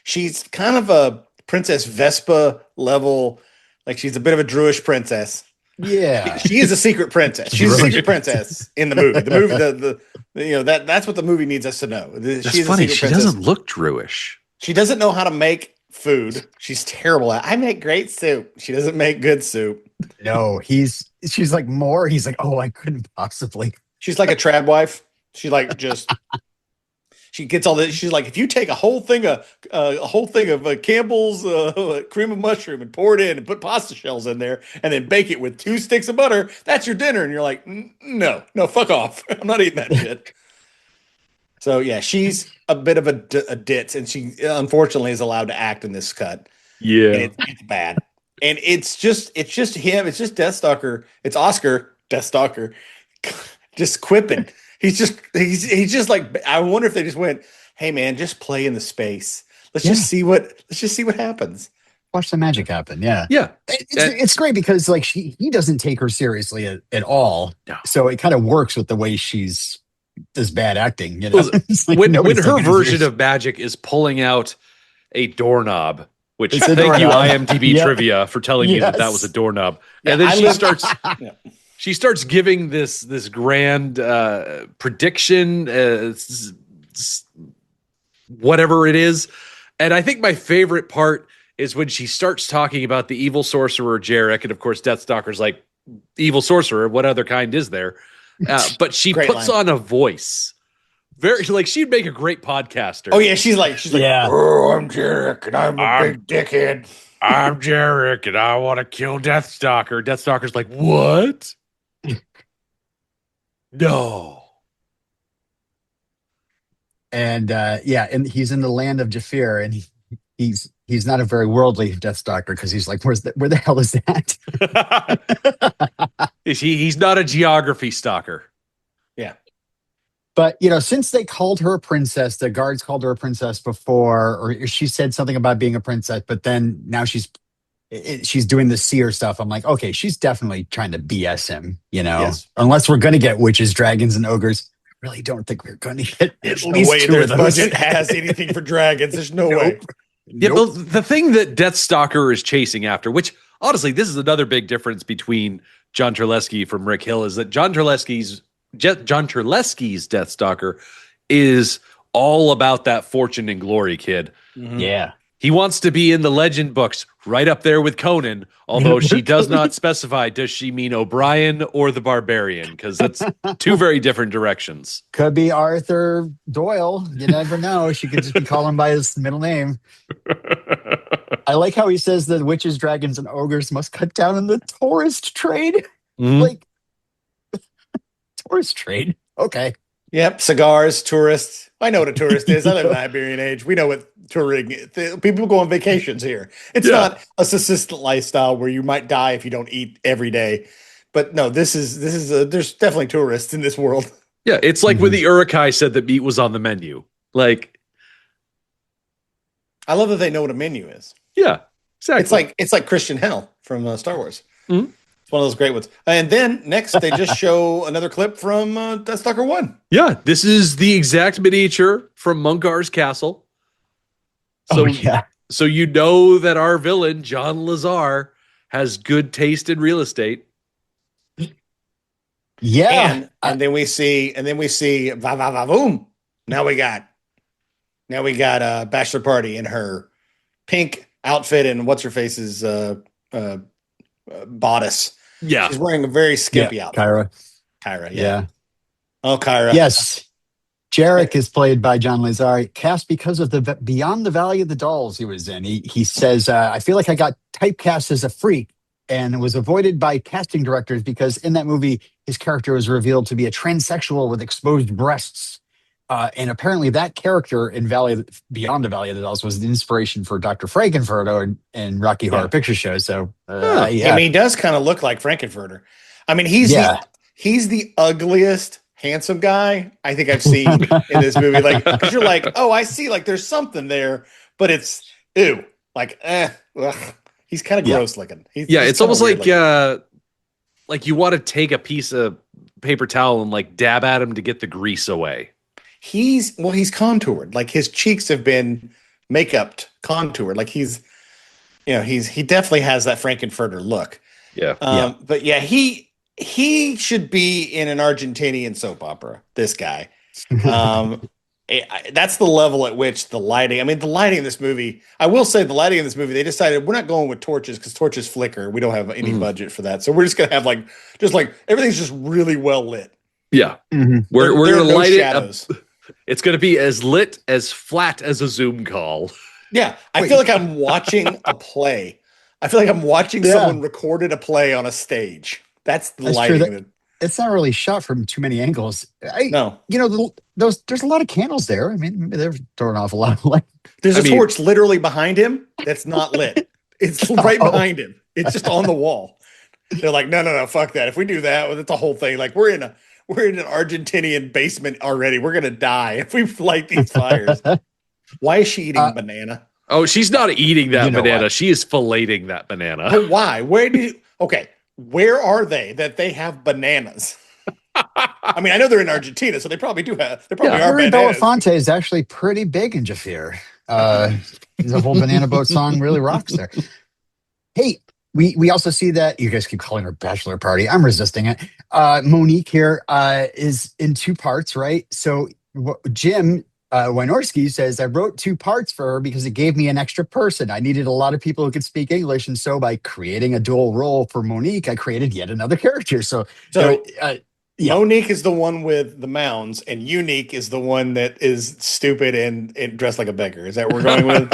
She's kind of a Princess Vespa level, like she's a bit of a Druish princess. Yeah, she is a secret princess. She's a secret princess in the movie. The movie, that's what the movie needs us to know. That's funny. She doesn't look Druish. She doesn't know how to make food. She's terrible at. I make great soup. She doesn't make good soup. No, she's like more. He's like, oh, I couldn't possibly. She's like a trad wife. She like just. She gets all this. She's like, if you take a whole thing of Campbell's cream of mushroom and pour it in and put pasta shells in there and then bake it with 2 sticks of butter, that's your dinner. And you're like, no, fuck off. I'm not eating that shit. So yeah, she's a bit of a ditz, and she unfortunately is allowed to act in this cut. Yeah, and it's bad, and it's just him. It's just Deathstalker. It's Oscar Deathstalker, just quipping. He's just like, I wonder if they just went, hey man, just play in the space. Let's just see what happens. Watch the magic happen. Yeah. It's great because like he doesn't take her seriously at all. No. So it kind of works with the way she's this bad acting. You know? Like when her version of magic is pulling out a doorknob, which thank you IMDb trivia for telling me that was a doorknob. And then she starts she starts giving this grand prediction, whatever it is. And I think my favorite part is when she starts talking about the evil sorcerer Jarek, and of course Deathstalker's like, evil sorcerer, what other kind is there? But she puts on a voice. Very like she'd make a great podcaster. Oh yeah, she's like, oh, I'm Jarek and I'm a big dickhead. I'm Jarek and I want to kill Deathstalker. Deathstalker's like, what? No. And and he's in the land of Jafir, and he's not a very worldly Deathstalker because he's like, where the hell is that? He's not a geography stalker. Yeah. But, since they called her a princess, the guards called her a princess before, or she said something about being a princess, but then now she's doing the seer stuff. I'm like, okay, she's definitely trying to BS him, Yes. Unless we're going to get witches, dragons, and ogres. I really don't think we're going to get at least way their budget has anything for dragons. There's no way. Yeah, the thing that Deathstalker is chasing after, which honestly, this is another big difference between John Terlesky from Rick Hill, is that John Terlesky's Deathstalker is all about that fortune and glory, kid. Mm-hmm. Yeah. He wants to be in the legend books right up there with Conan, although she does not specify, does she mean O'Brien or the Barbarian? Because that's 2 very different directions. Could be Arthur Doyle. You never know. She could just be calling by his middle name. I like how he says that witches, dragons, and ogres must cut down on the tourist trade. Mm-hmm. Like, tourist trade? Okay. Yep, cigars, tourists. I know what a tourist is. I live in the Iberian Age. We know what touring. People go on vacations here. It's not a subsistent lifestyle where you might die if you don't eat every day. But no, this is there's definitely tourists in this world. Yeah, it's like when the Uruk-hai said that meat was on the menu. Like, I love that they know what a menu is. Yeah, exactly. It's like Christian Hell from Star Wars. Mm-hmm. One of those great ones. And then next, they just show another clip from Deathstalker 1. Yeah, this is the exact miniature from Mungar's castle. So, so you know that our villain, John Lazar, has good taste in real estate. Yeah. And then we see va va va boom. Now we got a bachelor party in her pink outfit and what's her face's bodice. Yeah. She's wearing a very skimpy outfit. Kyra, yeah. Oh, Kyra. Yes. Jarek is played by John Lazar, cast because of the Beyond the Valley of the Dolls he was in. He says, I feel like I got typecast as a freak and was avoided by casting directors because in that movie, his character was revealed to be a transsexual with exposed breasts. And apparently that character in Beyond the Valley of the Dolls was the inspiration for Dr. Frankenfurter and Rocky Horror Picture Show. So, Huh. I mean, he does kind of look like Frankenfurter. I mean, yeah. he's the ugliest handsome guy I think I've seen in this movie. Like, because you're like, oh, I see, like there's something there, but it's ew, like, ugh. He's kind of gross looking. He's it's almost like you want to take a piece of paper towel and like dab at him to get the grease away. He's contoured. Like his cheeks have been makeup contoured. Like he definitely has that Frankenfurter look. Yeah. But yeah, he should be in an Argentinian soap opera. This guy. That's the level at which the lighting. I mean, the lighting in this movie. I will say the lighting in this movie. They decided we're not going with torches because torches flicker. We don't have any budget for that, so we're just gonna have like everything's just really well lit. Yeah, Mm-hmm. We're gonna no light shadows. it up. It's gonna be as lit, as flat as a Zoom call. Yeah, I feel like I'm watching a play. I feel like I'm watching someone recorded a play on a stage. That's the lighting. It's not really shot from too many angles. No. There's a lot of candles there. I mean, they're throwing off a lot of light. There's a torch literally behind him that's not lit. It's right behind him. It's just on the wall. They're like, no, fuck that. If we do that, it's a whole thing. Like we're in an Argentinian basement already. We're gonna die if we light these fires. Why is she eating banana? Oh, she's not eating that banana. Why. She is filleting that banana. But why? Where are they that they have bananas? I mean, I know they're in Argentina, so they probably do have. They probably are bananas. Belafonte is actually pretty big in Jafir. The whole Banana Boat song really rocks there. Hey, we also see that you guys keep calling her Bachelor Party. I'm resisting it. Monique here is in 2 parts, right? So Jim Wynorski says, I wrote 2 parts for her because it gave me an extra person. I needed a lot of people who could speak English. And so by creating a dual role for Monique, I created yet another character. So Monique is the one with the mounds, and Unique is the one that is stupid and dressed like a beggar. Is that what we're going with?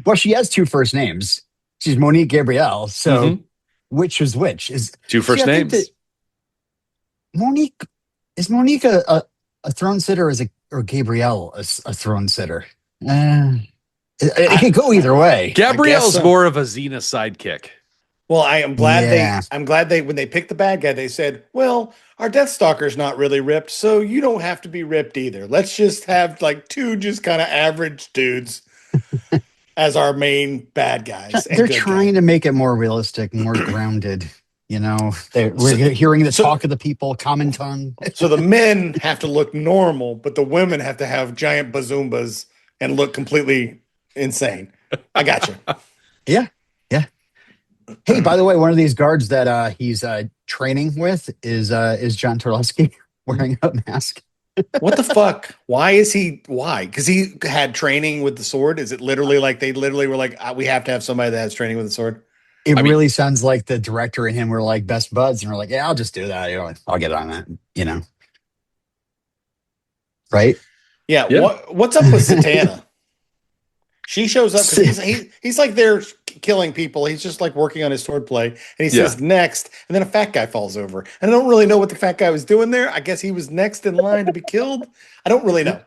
Well, she has 2 first names. She's Monique Gabrielle. So which is which? Is 2 first names. Monique a throne sitter or Gabrielle a throne sitter? It could go either way. Gabrielle's more of a Xena sidekick. Well, I'm glad they when they picked the bad guy, they said, well, our Deathstalker's not really ripped, so you don't have to be ripped either. Let's just have like 2 just kind of average dudes as our main bad guys. They're trying to make it more realistic, more grounded. We're hearing the talk of the people, common tongue. So the men have to look normal, but the women have to have giant bazoombas and look completely insane. I got you. Yeah. Hey, by the way, one of these guards that he's training with is John Turlowski wearing a mask. What the fuck? Why? Because he had training with the sword? Is it literally like they literally were like, we have to have somebody that has training with the sword? It really sounds like the director and him were like best buds, and we're like, yeah, I'll just do that. I'll get on that, Right? Yeah. What's up with Satana? She shows up because he's like there killing people. He's just like working on his sword play, and he says next, and then a fat guy falls over. And I don't really know what the fat guy was doing there. I guess he was next in line to be killed. I don't really know.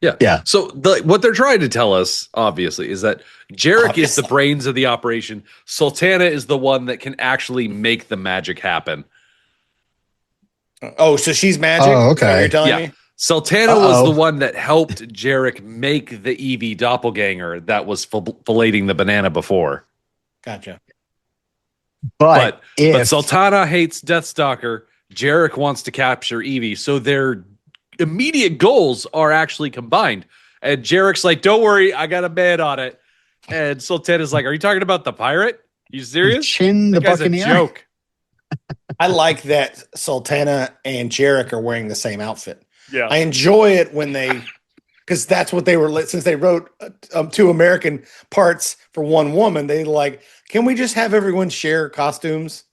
Yeah. So what they're trying to tell us, obviously, is that Jarek is the brains of the operation. Sultana is the one that can actually make the magic happen. Oh, so she's magic? Oh, okay. You're telling me? Sultana was the one that helped Jarek make the Evie doppelganger that was filleting the banana before. Gotcha. But Sultana hates Deathstalker. Jarek wants to capture Evie. So their immediate goals are actually combined. And Jarek's like, don't worry, I got a man on it. And Sultana's like, are you talking about the pirate? You serious? Chin the Buccaneer? A joke. I like that Sultana and Jarek are wearing the same outfit. Yeah. I enjoy it when because that's what they were, since they wrote 2 American parts for one woman, they like, can we just have everyone share costumes?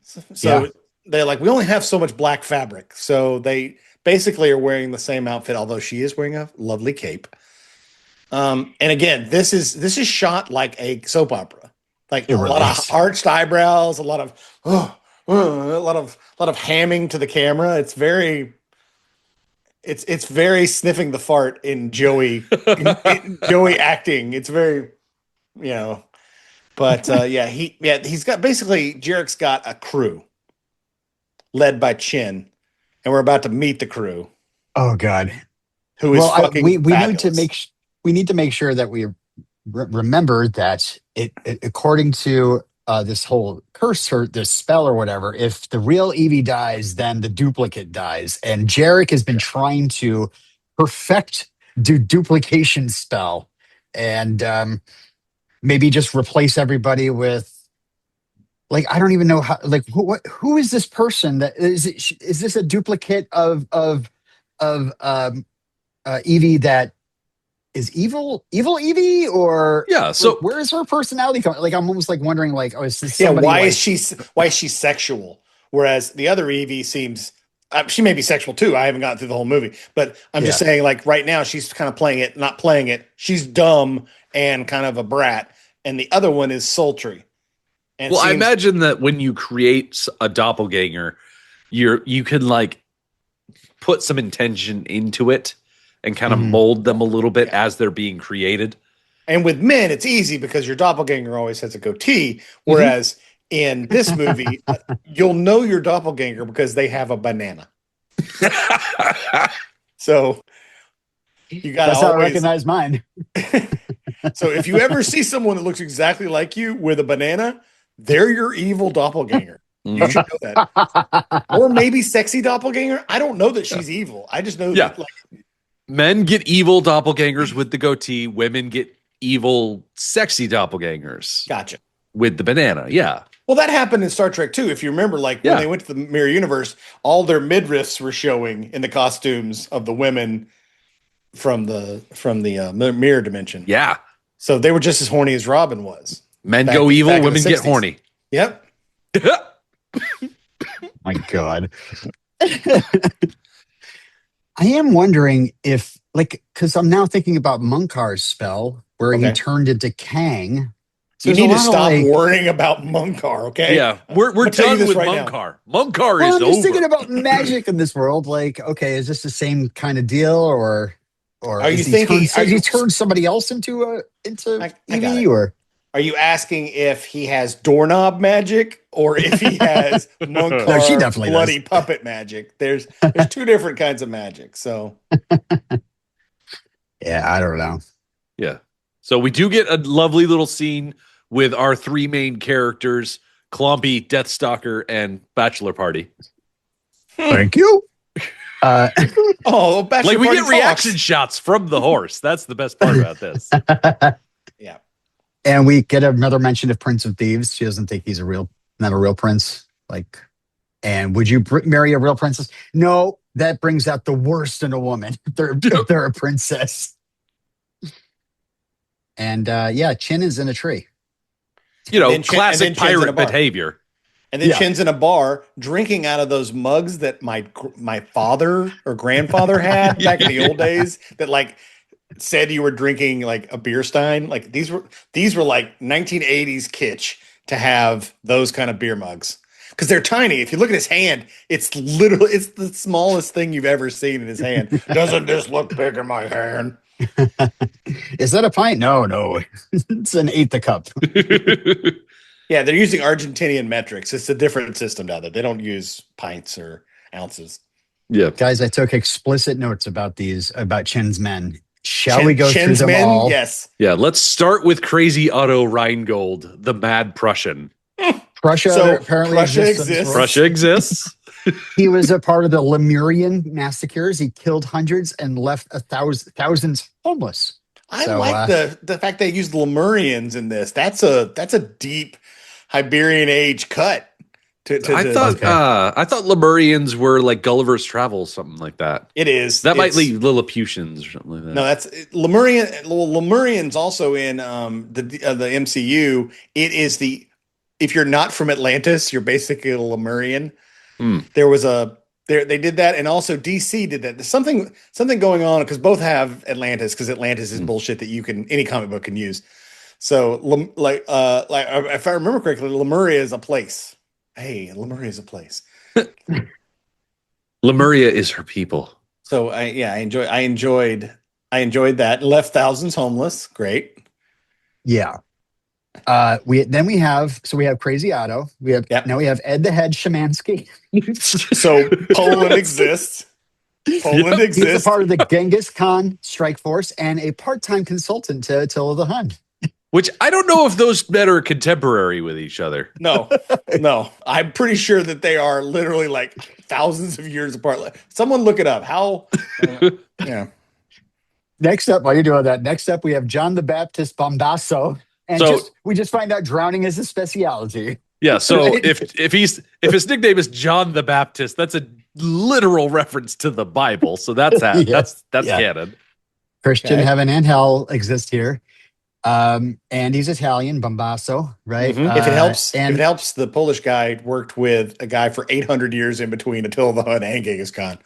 So they're like, we only have so much black fabric. So they basically are wearing the same outfit, although she is wearing a lovely cape. And again, this is shot like a soap opera, like a lot of arched eyebrows, a lot of hamming to the camera. It's very, it's very sniffing the fart in Joey in Joey acting. It's very, you know, but he's got basically Jarek's got a crew led by Chin, and we're about to meet the crew Oh God. who is Well, fucking we need to fabulous. we need to make sure that we remember that according to this whole curse or this spell or whatever, if the real Evie dies, then the duplicate dies. And Jarek has been trying to perfect duplication spell and maybe just replace everybody with like I don't even know how like who is this person that is this a duplicate of Evie that is evil Evie or Yeah. like So where is her personality coming? Like I'm almost like wondering like oh is this Yeah, somebody like why is she sexual? Whereas the other Evie seems she may be sexual too. I haven't gotten through the whole movie, but I'm just yeah saying like right now she's kind of playing it, not playing it. She's dumb and kind of a brat, and the other one is sultry. And well, I seems imagine that when you create a doppelganger, you can like put some intention into it and kind of Mhm. mold them a little bit yeah. as they're being created. And with men, it's easy because your doppelganger always has a goatee. Mhm. Whereas in this movie, you'll know your doppelganger because they have a banana. So you got to That's how I always. recognize mine. So if you ever see someone that looks exactly like you with a banana, they're your evil doppelganger. You Mhm. should know that. Or maybe sexy doppelganger. I don't know that she's evil. I just know Yeah. that like Men get evil doppelgangers with the goatee. Women get evil, sexy doppelgangers gotcha. with the banana. Yeah. Well, that happened in Star Trek too. If you remember, like when Yeah. they went to the Mirror Universe, all their midriffs were showing in the costumes of the women from the mirror dimension. Yeah. So they were just as horny as Robin was. Men Back, go evil, back in the women get 60s. horny. Yep. My God. I am wondering if like because I'm now thinking about Munkar's spell where he Okay. turned into Kang. So You there's a need to lot of stop like worrying about Munkar, okay? Yeah. I'm We're gonna tell you done this with right now. Munkar. Munkar well, is I'm just over. thinking about magic in this world. Like, okay, is this the same kind of deal, or Are you is thinking? he turned somebody else into I got Evie? it. Or Are you asking if he has doorknob magic or if he has no, she Munkar definitely does. bloody puppet magic? There's two different kinds of magic. So Yeah, I don't know. Yeah. So we do get a lovely little scene with our three main characters, Clompy, Deathstalker, and Bachelor Party. Thank you. oh, Bachelor Like we Party get reaction talks. shots from the horse. That's the best part about this. Yeah. And we get another mention of Prince of Thieves. She doesn't think he's not a real prince. Like, and would you marry a real princess? No, that brings out the worst in a woman. If they're a princess. And yeah, Chin is in a tree. You know, And classic then Chin's in a pirate bar. behavior. And then Yeah. Chin's in a bar drinking out of those mugs that my father or grandfather had back in the old days that like said you were drinking like a beer stein. Like these were like 1980s kitsch to have those kind of beer mugs. Because they're tiny. If you look at his hand, it's the smallest thing you've ever seen in his hand. Doesn't this look big in my hand? Is that a pint? No. It's an eighth a cup. Yeah, they're using Argentinian metrics. It's a different system down there. They don't use pints or ounces. Yeah. Guys, I took explicit notes about Chin's men. Shall we go through Chin's them men? all? Yes. Yeah. Let's start with Crazy Otto Rheingold, the Mad Prussian. Prussia So, apparently Prussia exists. in this world. Prussia exists. He was a part of the Lemurian massacres. He killed hundreds and left thousands homeless. I So, like the fact they used Lemurians in this. That's a deep Iberian age cut. I thought Lemurians were like Gulliver's Travels, something like that. It is. That might be Lilliputians or something like that. No, that's Lemurian. Lemurians also in the MCU. It is if you're not from Atlantis, you're basically a Lemurian. There was they did that, and also DC did that. There's something going on because both have Atlantis because Atlantis is bullshit that any comic book can use. So like if I remember correctly, Lemuria is a place. Hey, Lemuria is a place. Lemuria is her people. So I enjoyed that. Left thousands homeless. Great. Yeah. We have Crazy Otto. Yep. Now we have Ed the Head Shemansky. So Poland exists. Poland He's a exists. part of the Genghis Khan strike force and a part-time consultant to Attila the Hun. Which I don't know if those men are contemporary with each other. No. I'm pretty sure that they are literally like thousands of years apart. Someone look it up. How? Yeah. Next up, while you're doing that, we have John the Baptist Bombasso. And we just find out drowning is his specialty. Yeah, so if his nickname is John the Baptist, that's a literal reference to the Bible. So that's canon. Christian heaven and hell exist here. And he's Italian, Bombasso, right? Mm-hmm. If it helps, the Polish guy worked with a guy for 800 years in between Attila the Hun and Genghis Khan.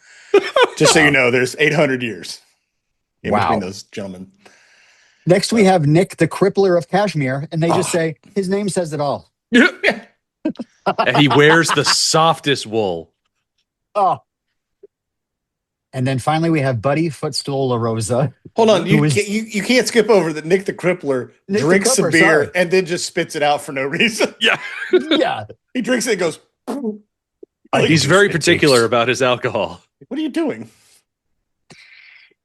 Just so you know, there's 800 years in between those gentlemen. Next, we have Nick, the Crippler of Kashmir, and they just say his name says it all. And he wears the softest wool. Oh. And then finally, we have Buddy Footstool La Rosa. Hold on, you can't skip over that Nick the Crippler drinks a beer and then just spits it out for no reason. Yeah. Yeah. He drinks it and goes. He's very particular about his alcohol. What are you doing?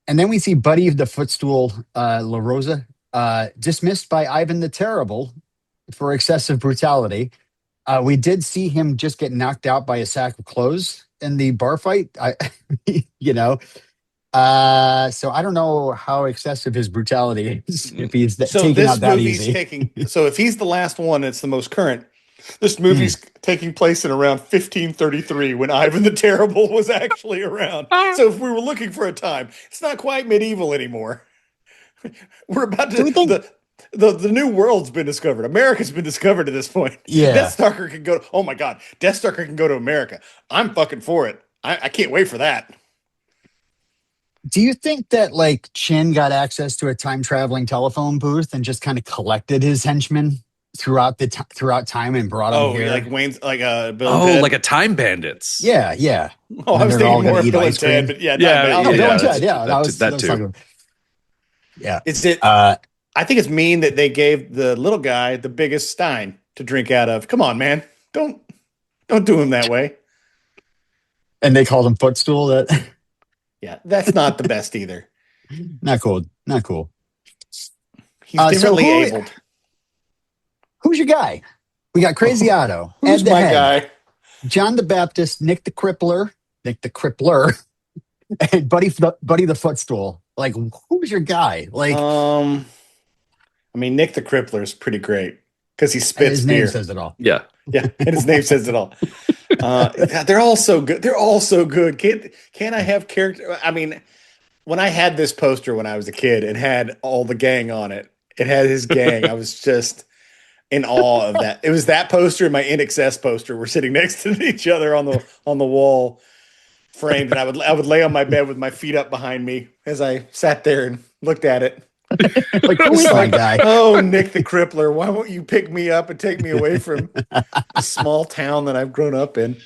And then we see Buddy the Footstool La Rosa dismissed by Ivan the Terrible for excessive brutality. We did see him just get knocked out by a sack of clothes in the bar fight. So I don't know how excessive his brutality is if he's taking out that easy. So if he's the last one, it's the most current. This movie's taking place in around 1533 when Ivan the Terrible was actually around. So if we were looking for a time, it's not quite medieval anymore. We're about to the new world's been discovered. America's been discovered at this point. Yeah. Deathstalker can go. Oh my God, Deathstalker can go to America. I'm fucking for it. I can't wait for that. Do you think that like Chin got access to a time traveling telephone booth and just kind of collected his henchmen throughout time and brought them here? Like Wayne's like a Bill Oh, and Ted? like a time bandits. Yeah, yeah. Oh, I was thinking more of Bill and Ted, but Bill and Ted. Yeah, that too. Yeah. Is it? I think it's mean that they gave the little guy the biggest stein to drink out of. Come on, man. Don't do him that way. And they called him Footstool. That. Yeah, that's not the best either. Not cool. Not cool. He's differently abled. Who's your guy? We got Crazy Otto. Who's Ed the my Head, guy? John the Baptist, Nick the Crippler, and Buddy the Footstool. Like, who's your guy? Like, I mean, Nick the Crippler is pretty great because he spits his beer. name says it all. Yeah. Yeah, and his name says it all. They're all so good. They're all so good. Can't I have character? I mean, when I had this poster when I was a kid, it had all the gang on it. It had his gang. I was just in awe of that. It was that poster and my NXS poster were sitting next to each other on the wall, framed, and I would lay on my bed with my feet up behind me as I sat there and looked at it. Like, who's my guy? Oh, Nick the Crippler, why won't you pick me up and take me away from the small town that I've grown up in?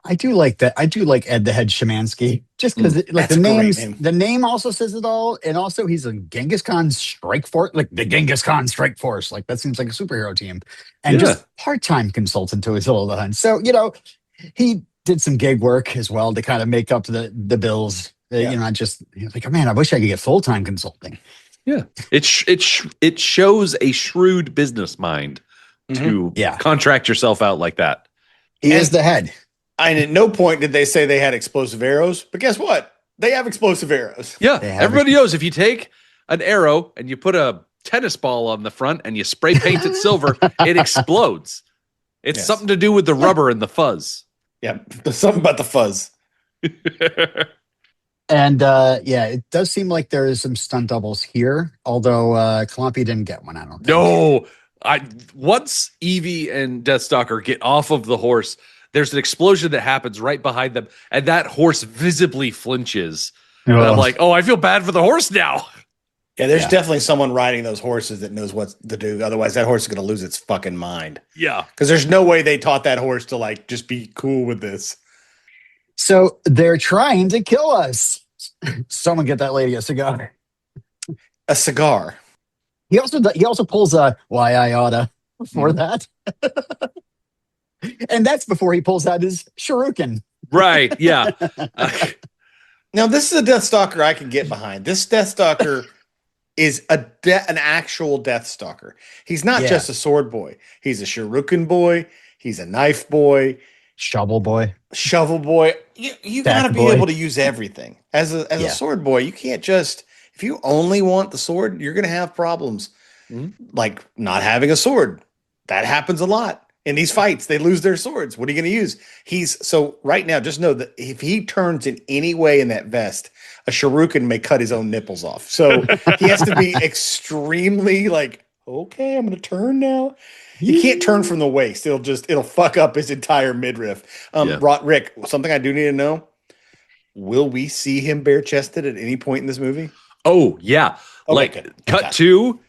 I do like that. I do like Ed the Head Shemansky, just because the name also says it all, and also he's a Genghis Khan strike force, like the Genghis Khan strike force. Like that seems like a superhero team, and just part-time consultant to Attila the Hun. So he did some gig work as well to kind of make up the bills. Just like, oh man, I wish I could get full-time consulting. Yeah, it shows a shrewd business mind to contract yourself out like that. He is the head. And at no point did they say they had explosive arrows, but guess what? They have explosive arrows. Yeah, everybody knows if you take an arrow and you put a tennis ball on the front and you spray paint it silver, it explodes. It's something to do with the rubber and the fuzz. Yeah, there's something about the fuzz. And it does seem like there is some stunt doubles here, although Clompy didn't get one, I don't think. No, once Evie and Deathstalker get off of the horse, there's an explosion that happens right behind them, and that horse visibly flinches. And I'm like, oh, I feel bad for the horse now. Yeah, there's definitely someone riding those horses that knows what to do. Otherwise, that horse is going to lose its fucking mind. Yeah. Because there's no way they taught that horse to, like, just be cool with this. So they're trying to kill us. Someone get that lady a cigar. A cigar. He also pulls a why I oughta for that. And that's before he pulls out his shuriken. Right. Yeah. Now, this is a Deathstalker I can get behind. This Deathstalker is an actual Deathstalker. He's not just a sword boy. He's a shuriken boy. He's a knife boy. Shovel boy. You got to be able to use everything. As a sword boy, you can't just, if you only want the sword, you're going to have problems. Like not having a sword. That happens a lot. In these fights, they lose their swords. What are you going to use? So right now, just know that if he turns in any way in that vest, a shuriken may cut his own nipples off. So he has to be extremely like, okay, I'm going to turn now. He can't turn from the waist. It'll fuck up his entire midriff. Rick, something I do need to know. Will we see him bare chested at any point in this movie? Oh yeah. Okay, cut to,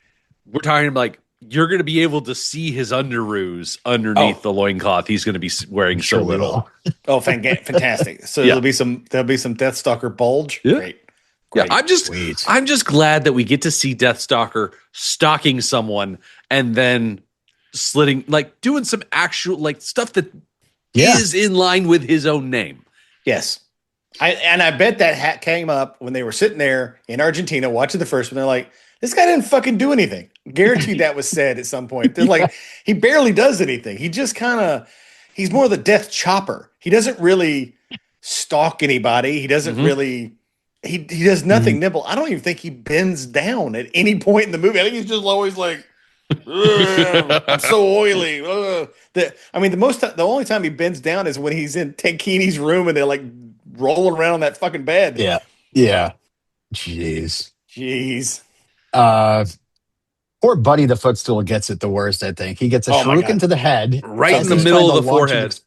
we're talking like, you're going to be able to see his underoos underneath the loincloth. He's going to be wearing so little. Oh, fantastic. So there'll be some Deathstalker bulge. Yeah. Great. Yeah, I'm just glad that we get to see Deathstalker stalking someone and then slitting, like doing some actual like stuff that is in line with his own name. Yes. I bet that hat came up when they were sitting there in Argentina watching the first one. They're like, this guy didn't fucking do anything. Guaranteed that was said at some point. They're like, he barely does anything. He just he's more the death chopper. He doesn't really stalk anybody. He doesn't really, he does nothing nibble. I don't even think he bends down at any point in the movie. I think he's just always like, I'm so oily. The only time he bends down is when he's in Tankini's room and they're like rolling around on that fucking bed. Yeah. Yeah. Jeez. Poor Buddy the Footstool gets it the worst, I think. He gets a shuriken to the head. Right in the middle of the forehead.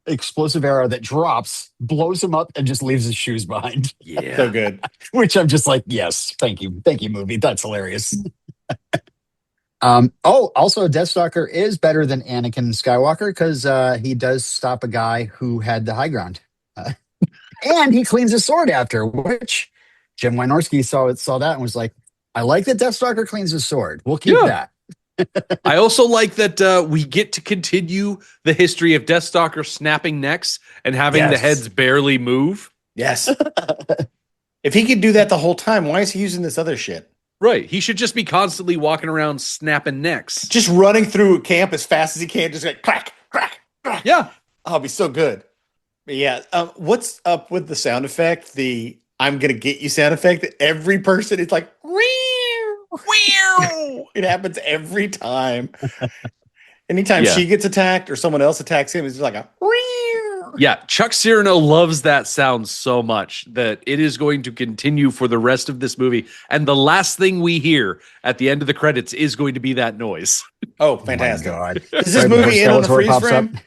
Explosive arrow that drops, blows him up, and just leaves his shoes behind. Yeah. So good. Which I'm just like, yes, thank you. Thank you, movie. That's hilarious. Also, Deathstalker is better than Anakin Skywalker because he does stop a guy who had the high ground. And he cleans his sword after, which Jim Wynorski saw that and was like, I like that Deathstalker cleans his sword. We'll keep that. I also like that we get to continue the history of Deathstalker snapping necks and having the heads barely move. Yes. If he could do that the whole time, why is he using this other shit? Right. He should just be constantly walking around snapping necks. Just running through camp as fast as he can, just like crack, crack, crack. Yeah. Oh, it'd be so good. But yeah. What's up with the sound effect? The I'm going to get you sound effect. Every person is like, it happens every time. Anytime she gets attacked or someone else attacks him, it's just like a yeah. Chuck Cyrano loves that sound so much that it is going to continue for the rest of this movie. And the last thing we hear at the end of the credits is going to be that noise. Oh, fantastic. Oh God. Does this movie end on a freeze frame?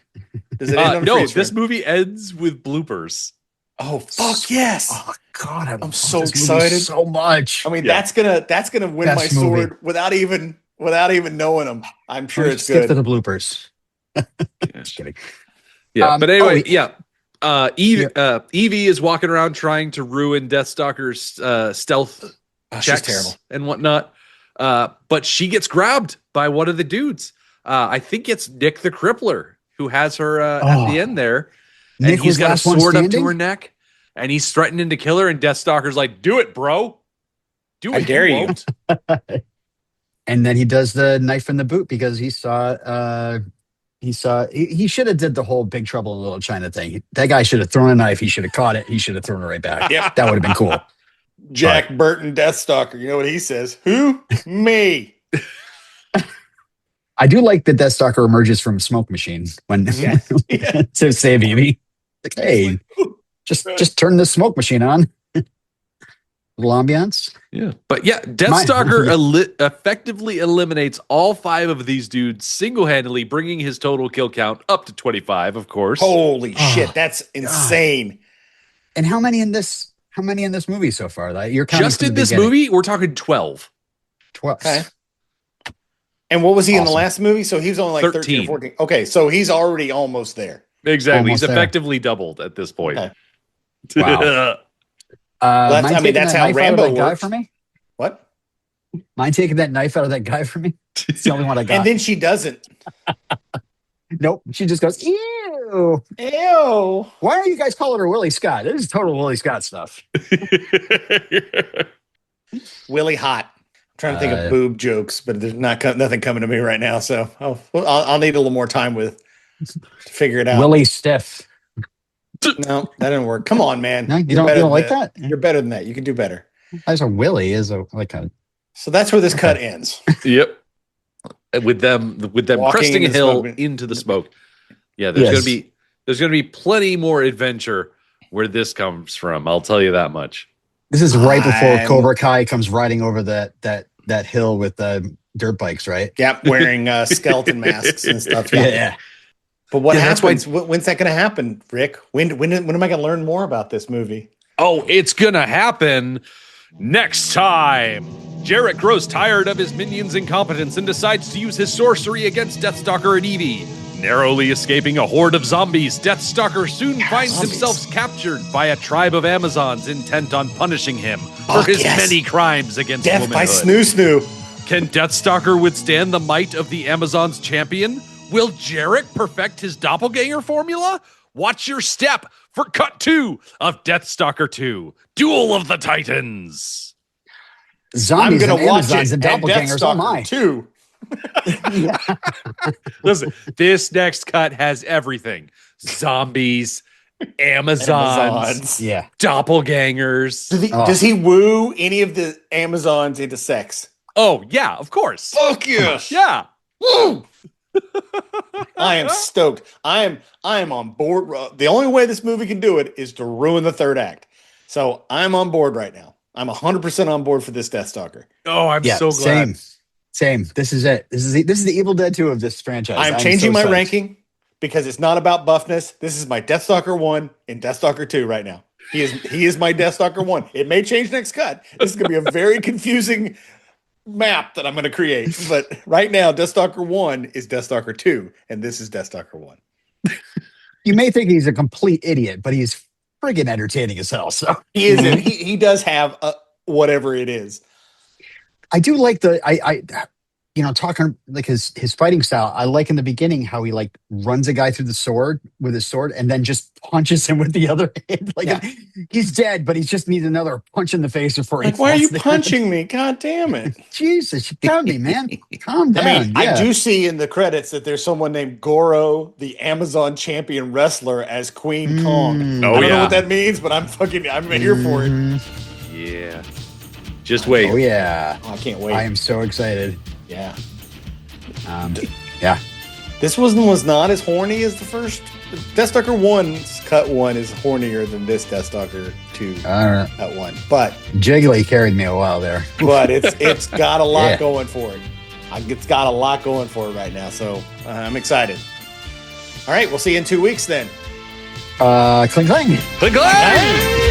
Does it end on a freeze frame? This movie ends with bloopers. Oh, fuck yes. Oh God, I'm so excited so much. I mean, that's gonna win my sword without even knowing him. I'm sure it's good. Skip to the bloopers. Just kidding. Yeah, but anyway, Evie is walking around trying to ruin Deathstalker's stealth checks terrible and whatnot. But she gets grabbed by one of the dudes. I think it's Nick the Crippler who has her at the end there. And Nick he's got a sword up to standing? her neck, and he's threatening to kill her. And Deathstalker's like, "Do it, bro. Do it. I dare you." Won't." And then he does the knife in the boot because he should have did the whole Big Trouble in Little China thing. That guy should have thrown a knife. He should have caught it. He should have thrown it right back. Yep. That would have been cool. Jack Burton Deathstalker. You know what he says? Who? Me. I do like that Deathstalker emerges from smoke machine when to save Evie. Like, hey, just turn the smoke machine on. Little ambiance. Yeah. But yeah, Deathstalker effectively eliminates all 5 of these dudes single-handedly, bringing his total kill count up to 25, of course. Holy shit, that's insane. And how many in this movie so far? Like, you're counting just in this movie, we're talking 12. 12. Okay. And what was he in the last movie? So he was only like 13 or 14. Okay, so he's already almost there. Exactly. Almost he's there. effectively doubled at this point. Okay. Wow. That's how Rambo guy works. for me. What? Mind taking that knife out of that guy for me? It's the only one I got. And then she doesn't. Nope. She just goes, ew. Ew. Why don't you guys call her Willie Scott? This is total Willie Scott stuff. Willie hot. I'm trying to think of boob jokes, but there's nothing coming to me right now. So I'll need a little more time to figure it out. Willie stiff. No, that didn't work. Come on, man. No, you don't like that? You're better than that. You can do better. As a Willie is like a. So that's where this cut ends. Yep. With them cresting a hill into the smoke. Yeah, there's gonna be plenty more adventure where this comes from. I'll tell you that much. This is right before Cobra Kai comes riding over that hill with dirt bikes, right? Yep, wearing skeleton masks and stuff. Yeah. But what happens? When's that going to happen, Rick? When am I going to learn more about this movie? Oh, it's gonna happen next time. Jarek grows tired of his minions' incompetence and decides to use his sorcery against Deathstalker and Evie. Narrowly escaping a horde of zombies, Deathstalker soon finds himself captured by a tribe of Amazons intent on punishing him for his many crimes against Death womanhood. by snoo. Can Deathstalker withstand the might of the Amazons champion? Will Jarek perfect his doppelganger formula? Watch your step for Cut 2 of Deathstalker 2, Duel of the Titans. Zombies I'm and gonna watch Amazons it and doppelgangers. Oh my! Too. Listen, this next cut has everything: zombies, Amazons, yeah, doppelgangers. Does he woo any of the Amazons into sex? Oh yeah, of course. Fuck yes. Yeah. Woo! I am stoked. I am on board. The only way this movie can do it is to ruin the third act. So I'm on board right now. I'm 100% on board for this Deathstalker. Oh, I'm so glad. Same. This is it. This is the Evil Dead 2 of this franchise. I'm changing my ranking because it's not about buffness. This is my Deathstalker 1 and Deathstalker 2 right now. He is my Deathstalker 1. It may change next cut. This is going to be a very confusing map that I'm going to create. But right now, Deathstalker 1 is Deathstalker 2, and this is Deathstalker 1. You may think he's a complete idiot, but he's friggin' entertaining as hell. So he is. He does have whatever it is. I do like talking like his fighting style. I like in the beginning how he like runs a guy through the sword with his sword and then just punches him with the other hand. Like he's dead, but he just needs another punch in the face before he. Like, why are you punching me? God damn it! Jesus, you got me, man. Calm down. I do see in the credits that there's someone named Goro, the Amazon champion wrestler, as Queen Kong. I don't know what that means, but I'm here for it. Yeah. Just wait. Oh yeah. I can't wait. I am so excited. Yeah. Yeah. This was not as horny as the first. Deathstalker 1's cut 1 is hornier than this Deathstalker 2 cut 1. But Jiggly carried me a while there. But it's got a lot going for it. It's got a lot going for it right now. So I'm excited. All right, we'll see you in 2 weeks then. Clink clang. Clink clang.